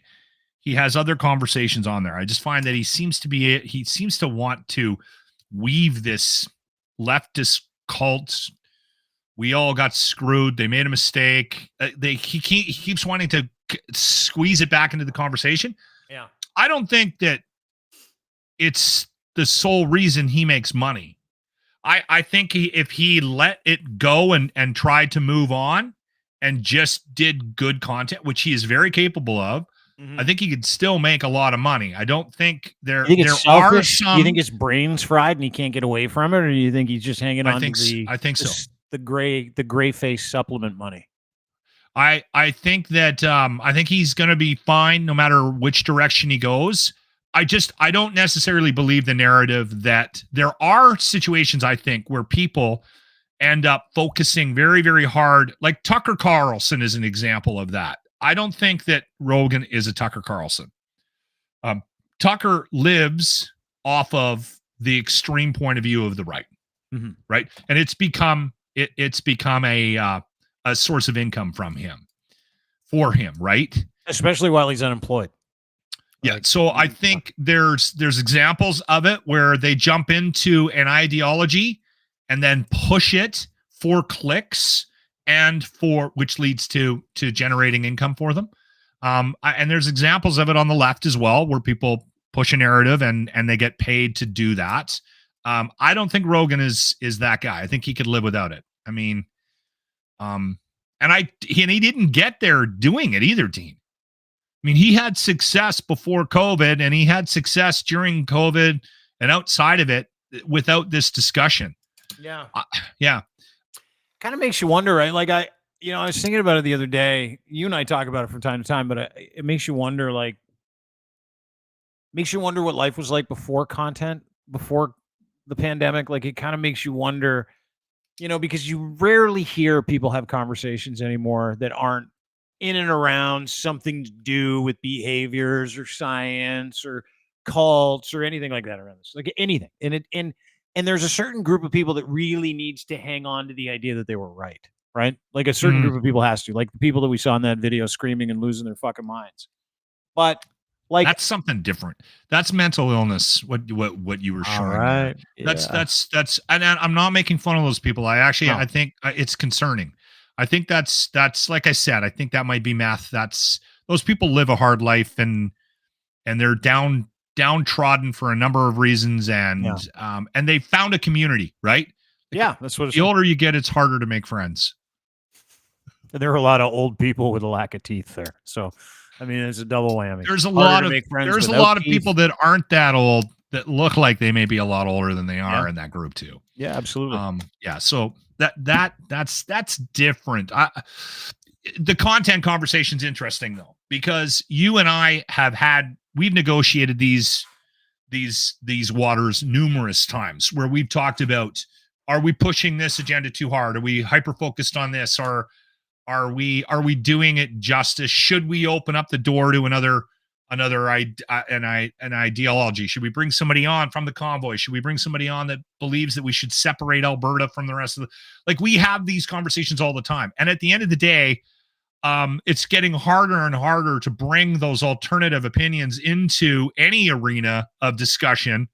He has other conversations on there. I just find that he seems to want to weave this leftist cult. We all got screwed. They made a mistake. He keeps wanting to squeeze it back into the conversation. Yeah. I don't think that it's the sole reason he makes money. I think if he let it go and tried to move on and just did good content, which he is very capable of, I think he could still make a lot of money. I don't think there are some. Do you think his brain's fried and he can't get away from it, or do you think he's just hanging on to I think so. The gray face supplement money? I think that I think he's going to be fine no matter which direction he goes. I don't necessarily believe the narrative that there are situations, I think, where people end up focusing very, very hard. Like Tucker Carlson is an example of that. I don't think that Rogan is a Tucker Carlson. Tucker lives off of the extreme point of view of the right, right? And it's become a source of income for him, right? Especially while he's unemployed. Yeah, so I think there's examples of it where they jump into an ideology and then push it for clicks and which leads to generating income for them. And there's examples of it on the left as well, where people push a narrative and they get paid to do that. I don't think Rogan is that guy. I think he could live without it. I mean, and he didn't get there doing it either, Dean. I mean, he had success before COVID and he had success during COVID and outside of it without this discussion. Yeah. Yeah. Kind of makes you wonder, right? Like I was thinking about it the other day. You and I talk about it from time to time, but it makes you wonder, what life was like before the pandemic. Like it kind of makes you wonder, because you rarely hear people have conversations anymore that aren't in and around something to do with behaviors or science or cults or anything like that around this, like anything. And there's a certain group of people that really needs to hang on to the idea that they were right? Like a certain group of people has to, like the people that we saw in that video screaming and losing their fucking minds. But like that's something different. That's mental illness. What you were showing. Right. Yeah. That's and I'm not making fun of those people. I think it's concerning. I think that's like I said, I think that might be math. Those people live a hard life and they're downtrodden for a number of reasons and they found a community, right? Yeah, that's what it's the older you get, it's harder to make friends. There are a lot of old people with a lack of teeth there. So, I mean, it's a double whammy. There's a lot of people that aren't that old that look like they may be a lot older than they are in that group too. Yeah, absolutely. So that's different. The content conversation's interesting though, because you and I we've negotiated these waters numerous times where we've talked about, are we pushing this agenda too hard? Are we hyper focused on this? Or are we doing it justice? Should we open up the door to an ideology? Should we bring somebody on from the convoy? Should we bring somebody on that believes that we should separate Alberta from the rest of we have these conversations all the time. And at the end of the day, it's getting harder and harder to bring those alternative opinions into any arena of discussion,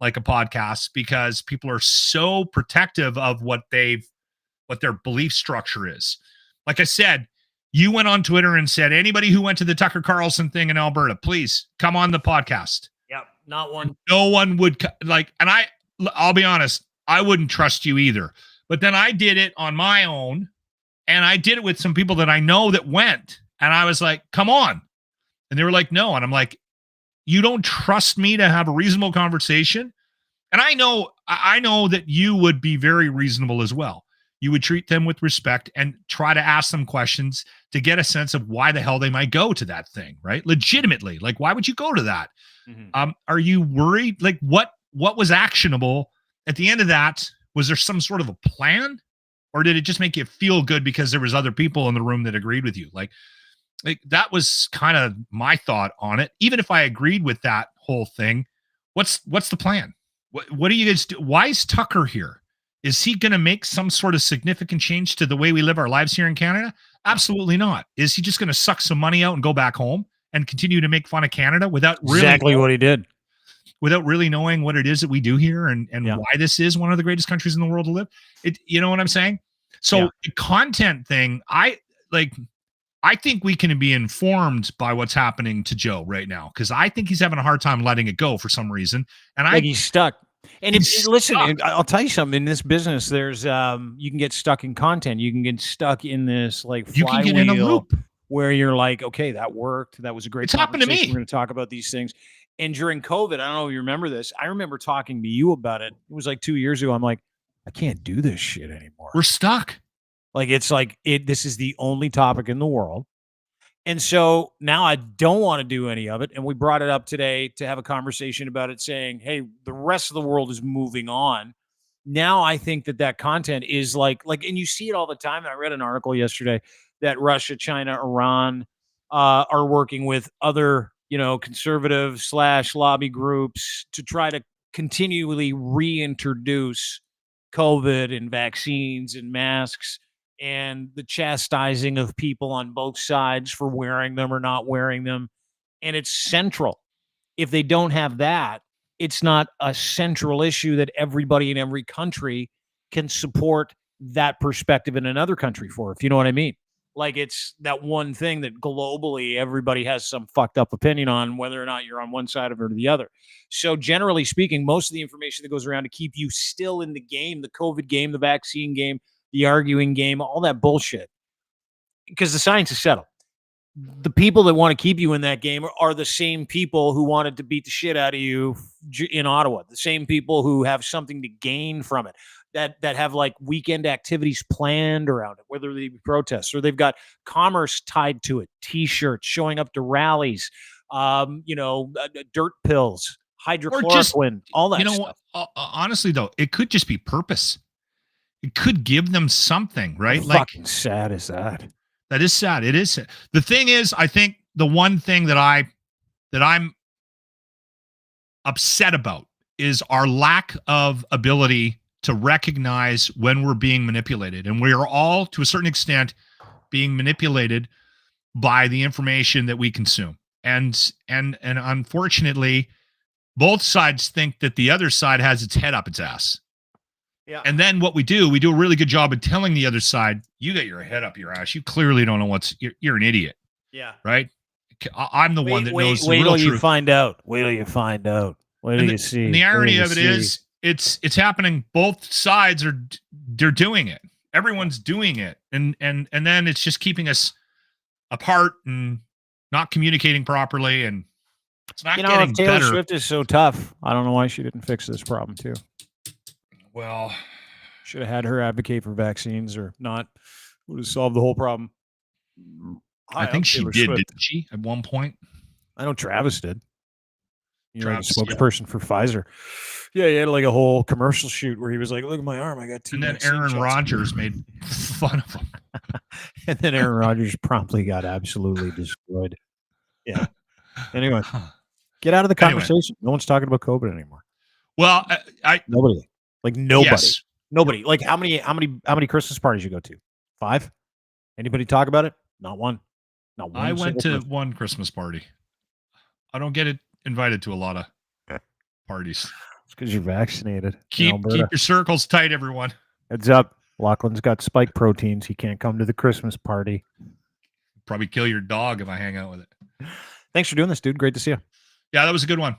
like a podcast, because people are so protective of what their belief structure is. Like I said, you went on Twitter and said, anybody who went to the Tucker Carlson thing in Alberta, please come on the podcast. Yep. Not one. No one would and I'll be honest, I wouldn't trust you either. But then I did it on my own and I did it with some people that I know that went, and I was like, come on. And they were like, no. And I'm like, you don't trust me to have a reasonable conversation? And I know that you would be very reasonable as well. You would treat them with respect and try to ask them questions to get a sense of why the hell they might go to that thing, right? Legitimately. Like, why would you go to that? Mm-hmm. Are you worried? Like, what was actionable at the end of that? Was there some sort of a plan? Or did it just make you feel good because there was other people in the room that agreed with you? Like that was kind of my thought on it. Even if I agreed with that whole thing, what's the plan? What do you guys do? Why is Tucker here? Is he going to make some sort of significant change to the way we live our lives here in Canada? Absolutely not. Is he just going to suck some money out and go back home and continue to make fun of Canada without really exactly what he did, without really knowing what it is that we do here and why this is one of the greatest countries in the world to live? You know what I'm saying? So the content thing, I think we can be informed by what's happening to Joe right now, because I think he's having a hard time letting it go for some reason. And he's stuck. And listen, I'll tell you something. In this business, there's you can get stuck in content. You can get stuck in this like flywheel, you can get in a loop where you're like, okay, that worked. That was a great. It's happened to me. We're going to talk about these things. And during COVID, I don't know if you remember this. I remember talking to you about it. It was like 2 years ago. I'm like, I can't do this shit anymore. We're stuck. Like it's like this is the only topic in the world. And so now I don't want to do any of it. And we brought it up today to have a conversation about it, saying, hey, the rest of the world is moving on. Now I think that content is like, and you see it all the time. And I read an article yesterday that Russia, China, Iran are working with other, conservative / lobby groups to try to continually reintroduce COVID and vaccines and masks and the chastising of people on both sides for wearing them or not wearing them. And it's central. If they don't have that, it's not a central issue that everybody in every country can support that perspective in another country for, if you know what I mean. Like it's that one thing that globally everybody has some fucked up opinion on, whether or not you're on one side of it or the other. So generally speaking, most of the information that goes around to keep you still in the game, the COVID game, the vaccine game, the arguing game, all that bullshit, because the science is settled. The people that want to keep you in that game are the same people who wanted to beat the shit out of you in Ottawa, the same people who have something to gain from it, that have like weekend activities planned around it, whether they be protests or they've got commerce tied to it, T-shirts, showing up to rallies, dirt pills, hydrochloroquine, all that stuff. Honestly, though, it could just be purpose. It could give them something, right? How fucking sad is that? That is sad. It is sad. The thing is, I think the one thing that I'm upset about is our lack of ability to recognize when we're being manipulated. And we are all, to a certain extent, being manipulated by the information that we consume. And unfortunately, both sides think that the other side has its head up its ass. Yeah. And then what we do a really good job of telling the other side, you got your head up your ass. You clearly don't know you're an idiot. Yeah. Right. I'm the one that knows the real truth. Wait till you find out. Wait till you find out. Wait till you see. And the irony of it is it's happening. Both sides they're doing it. Everyone's doing it. And then it's just keeping us apart and not communicating properly. And it's not getting if Taylor better. Swift is so tough, I don't know why she didn't fix this problem too. Well, should have had her advocate for vaccines or not. Would have solved the whole problem. I think she did, didn't she, at one point? I know Travis did. Travis, the spokesperson for Pfizer. Yeah, he had like a whole commercial shoot where he was like, look at my arm, I got 2 And then Aaron Rodgers made fun of him. And then Aaron Rodgers promptly got absolutely destroyed. Yeah. Anyway, get out of the conversation. Anyway. No one's talking about COVID anymore. Well, nobody. Like nobody. Yes. Nobody. Like how many Christmas parties you go to? 5? Anybody talk about it? Not one. Not one. I went to one Christmas party. I don't get invited to a lot of parties. It's because you're vaccinated. Keep your circles tight, everyone. Heads up. Lachlan's got spike proteins. He can't come to the Christmas party. Probably kill your dog if I hang out with it. Thanks for doing this, dude. Great to see you. Yeah, that was a good one.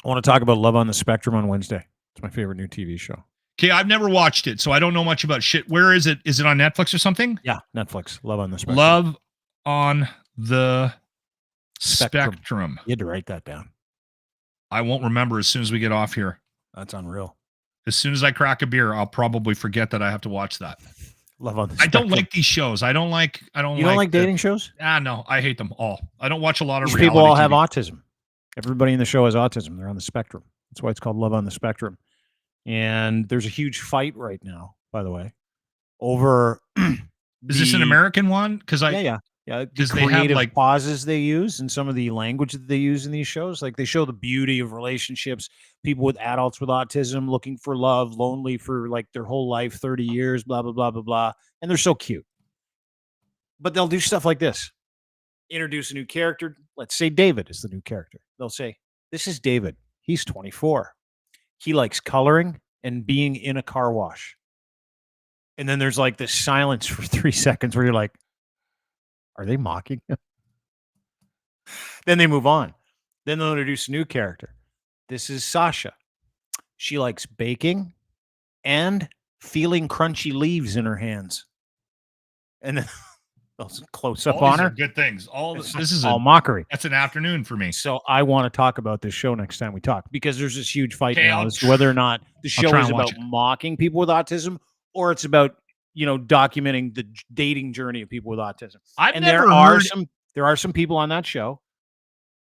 I want to talk about Love on the Spectrum on Wednesday. It's my favorite new TV show. Okay, I've never watched it, so I don't know much about shit. Where is it? Is it on Netflix or something? Yeah, Netflix. Love on the Spectrum. Love on the Spectrum. You had to write that down. I won't remember as soon as we get off here. That's unreal. As soon as I crack a beer, I'll probably forget that I have to watch that. Love on the Spectrum. I don't Spectrum. like these shows. You don't like dating shows? No, I hate them all. I don't watch a lot of These reality people all TV. have autism. Everybody in the show has autism. They're on the spectrum. That's why it's called Love on the Spectrum. And there's a huge fight right now, by the way, over. Is this an American one? Because yeah. The they have like pauses they use and some of the language that they use in these shows. Like they show the beauty of relationships, people with adults with autism looking for love, lonely for like their whole life, 30 years, blah, blah, blah, blah, blah. And they're so cute. But they'll do stuff like this. Introduce a new character. Let's say David is the new character. They'll say, this is David. He's 24. He likes coloring and being in a car wash. And then there's like this silence for 3 seconds where you're like, are they mocking him? Then they move on. Then they'll introduce a new character. This is Sasha. She likes baking and feeling crunchy leaves in her hands. And then close up on her. Good things. This is all mockery. That's an afternoon for me. So I want to talk about this show next time we talk, because there's this huge fight now as to whether or not the show is about mocking people with autism or it's about, documenting the dating journey of people with autism. There are some people on that show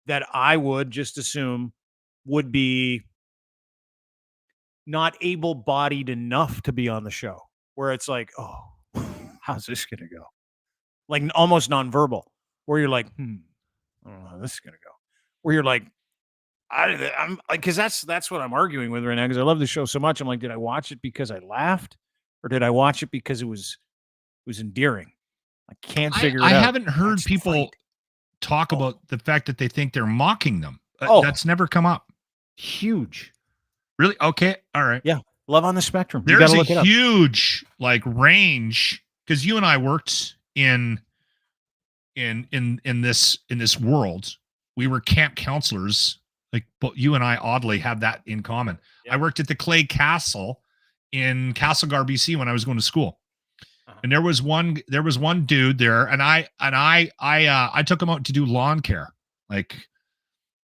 that I would just assume would be not able-bodied enough to be on the show, where it's like, oh, how's this going to go? Like almost nonverbal, where you're like, I don't know how this is going to go. Where you're like, I'm like, because that's what I'm arguing with right now, because I love the show so much. I'm like, did I watch it because I laughed, or did I watch it because it was endearing? I can't figure it out. I haven't heard people talk about the fact that they think they're mocking them. That's never come up. Huge. Really? Okay. All right. Yeah. Love on the Spectrum. There's a huge range, because you and I worked in this world. We were camp counselors. Like, but you and I oddly have that in common. Yeah. I worked at the Clay Castle in Castlegar, BC when I was going to school. And there was one dude there, and I took him out to do lawn care.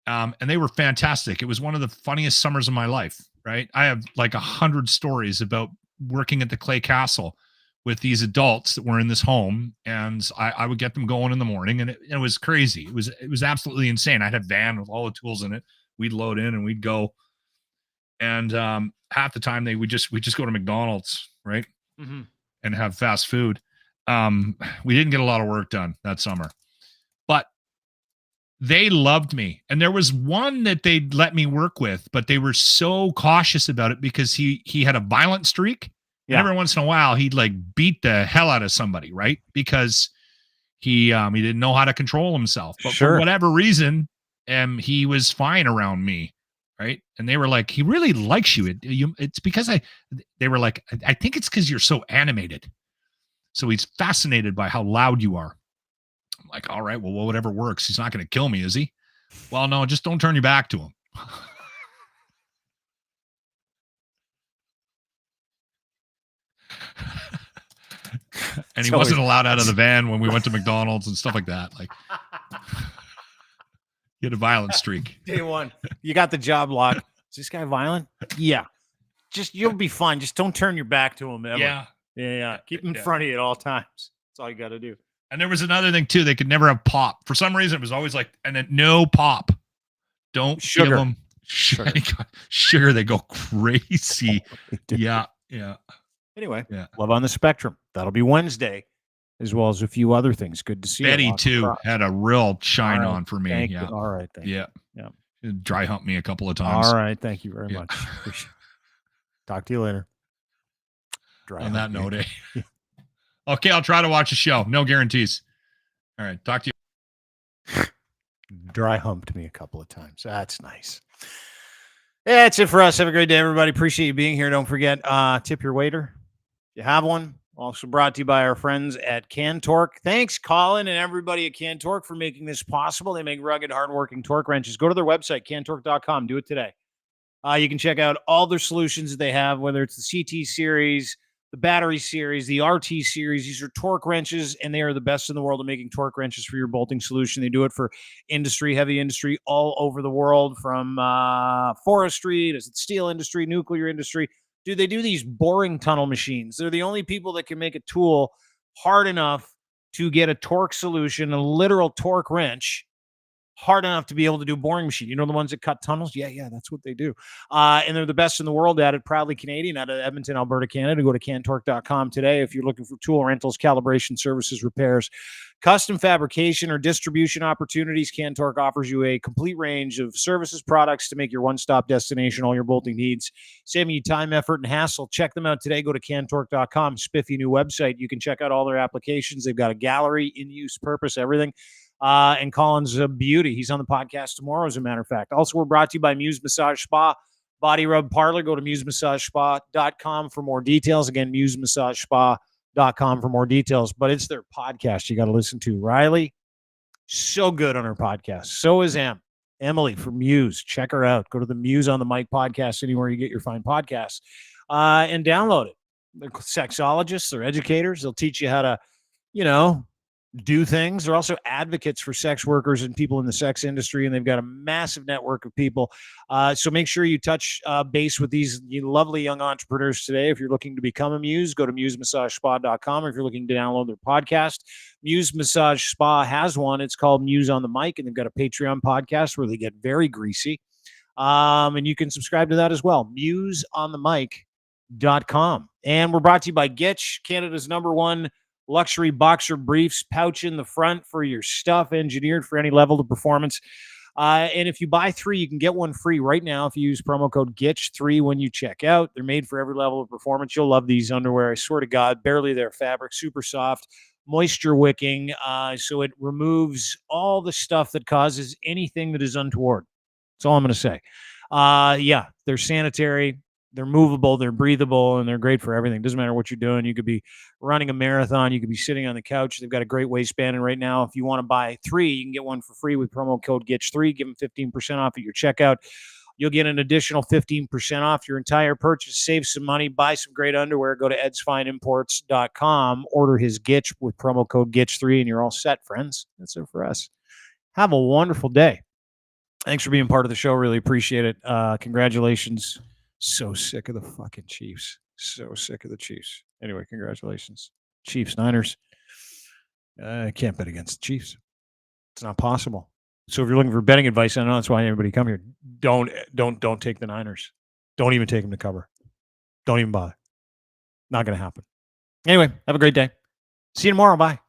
And they were fantastic. It was one of the funniest summers of my life, right? I have like 100 stories about working at the Clay Castle with these adults that were in this home, and I would get them going in the morning, and it was crazy. It was absolutely insane. I had a van with all the tools in it. We'd load in and we'd go. And half the time we just go to McDonald's, right? Mm-hmm. And have fast food. We didn't get a lot of work done that summer, but they loved me. And there was one that they'd let me work with, but they were so cautious about it because he had a violent streak. Yeah. And every once in a while, he'd like beat the hell out of somebody, right? Because he didn't know how to control himself. But for whatever reason, he was fine around me, right? And they were like, he really likes you. It's because they were like, I think it's because you're so animated. So he's fascinated by how loud you are. I'm like, all right, well, whatever works. He's not going to kill me, is he? Well, no, just don't turn your back to him. And he wasn't allowed out of the van when we went to McDonald's and stuff like that. Like, he had a violent streak. Day one. You got the job lock. Is this guy violent? Yeah. You'll be fine. Just don't turn your back to him ever. Yeah. Keep him in front of you at all times. That's all you got to do. And there was another thing too. They could never have pop. For some reason, it was always like, and then no pop. Don't give them sugar. They go crazy. Yeah. Anyway, Love on the Spectrum. That'll be Wednesday, as well as a few other things. Good to see Betty you. too had a real shine on for me. Yeah. All right. Thank you. Yeah. Dry hump me a couple of times. All right. Thank you very much. Talk to you later. On that note, okay, I'll try to watch a show. No guarantees. All right. Talk to you. Dry humped me a couple of times. That's nice. Yeah, that's it for us. Have a great day, everybody. Appreciate you being here. Don't forget, tip your waiter. If you have one. Also brought to you by our friends at Can-Torque. Thanks, Colin, and everybody at Can-Torque for making this possible. They make rugged, hardworking torque wrenches. Go to their website, cantorque.com. Do it today. You can check out all their solutions that they have, whether it's the CT series, the battery series, the RT series. These are torque wrenches, and they are the best in the world at making torque wrenches for your bolting solution. They do it for industry, heavy industry, all over the world, from forestry to steel industry, nuclear industry. Dude, they do these boring tunnel machines. They're the only people that can make a tool hard enough to get a torque solution, a literal torque wrench, hard enough to be able to do boring machine. You know, the ones that cut tunnels? Yeah, that's what they do. And they're the best in the world at it. Proudly Canadian, out of Edmonton, Alberta, Canada. Go to cantorque.com today if you're looking for tool rentals, calibration, services, repairs, custom fabrication, or distribution opportunities. CanTorque offers you a complete range of services, products to make your one-stop destination, all your bolting needs, saving you time, effort, and hassle. Check them out today. Go to cantorque.com. Spiffy new website. You can check out all their applications. They've got a gallery, in-use, purpose, everything. And Colin's a beauty. He's on the podcast tomorrow, as a matter of fact. Also, we're brought to you by Muse Massage Spa, Body Rub Parlor. Go to musemassagespA.com for more details. Again, musemassagespA.com for more details. But it's their podcast you got to listen to. Riley, so good on her podcast. So is Emily from Muse. Check her out. Go to the Muse on the Mic podcast anywhere you get your fine podcasts, and download it. They're sexologists. They're educators. They'll teach you how to, do things. They're also advocates for sex workers and people in the sex industry, and they've got a massive network of people. So make sure you touch base with these lovely young entrepreneurs today. If you're looking to become a Muse, go to musemassagespA.com. If you're looking to download their podcast, Muse Massage Spa has one. It's called Muse on the Mic, and they've got a Patreon podcast where they get very greasy. And you can subscribe to that as well. museonthemic.com. And we're brought to you by Gitch, Canada's #1 luxury boxer briefs, pouch in the front for your stuff, engineered for any level of performance. And if you buy 3, you can get 1 free right now if you use promo code GITCH3 when you check out. They're made for every level of performance. You'll love these underwear. I swear to God, barely their fabric, super soft, moisture wicking. So it removes all the stuff that causes anything that is untoward. That's all I'm going to say. They're sanitary. They're movable, they're breathable, and they're great for everything. Doesn't matter what you're doing. You could be running a marathon. You could be sitting on the couch. They've got a great waistband. And right now, if you want to buy 3, you can get 1 for free with promo code GITCH3. Give them 15% off at your checkout. You'll get an additional 15% off your entire purchase. Save some money. Buy some great underwear. Go to edsfineimports.com. Order his Gitch with promo code GITCH3, and you're all set, friends. That's it for us. Have a wonderful day. Thanks for being part of the show. Really appreciate it. Congratulations. So sick of the fucking Chiefs. So sick of the Chiefs. Anyway, congratulations. Chiefs, Niners. I can't bet against the Chiefs. It's not possible. So if you're looking for betting advice, I know that's why everybody come here. Don't take the Niners. Don't even take them to cover. Don't even bother. Not going to happen. Anyway, have a great day. See you tomorrow. Bye.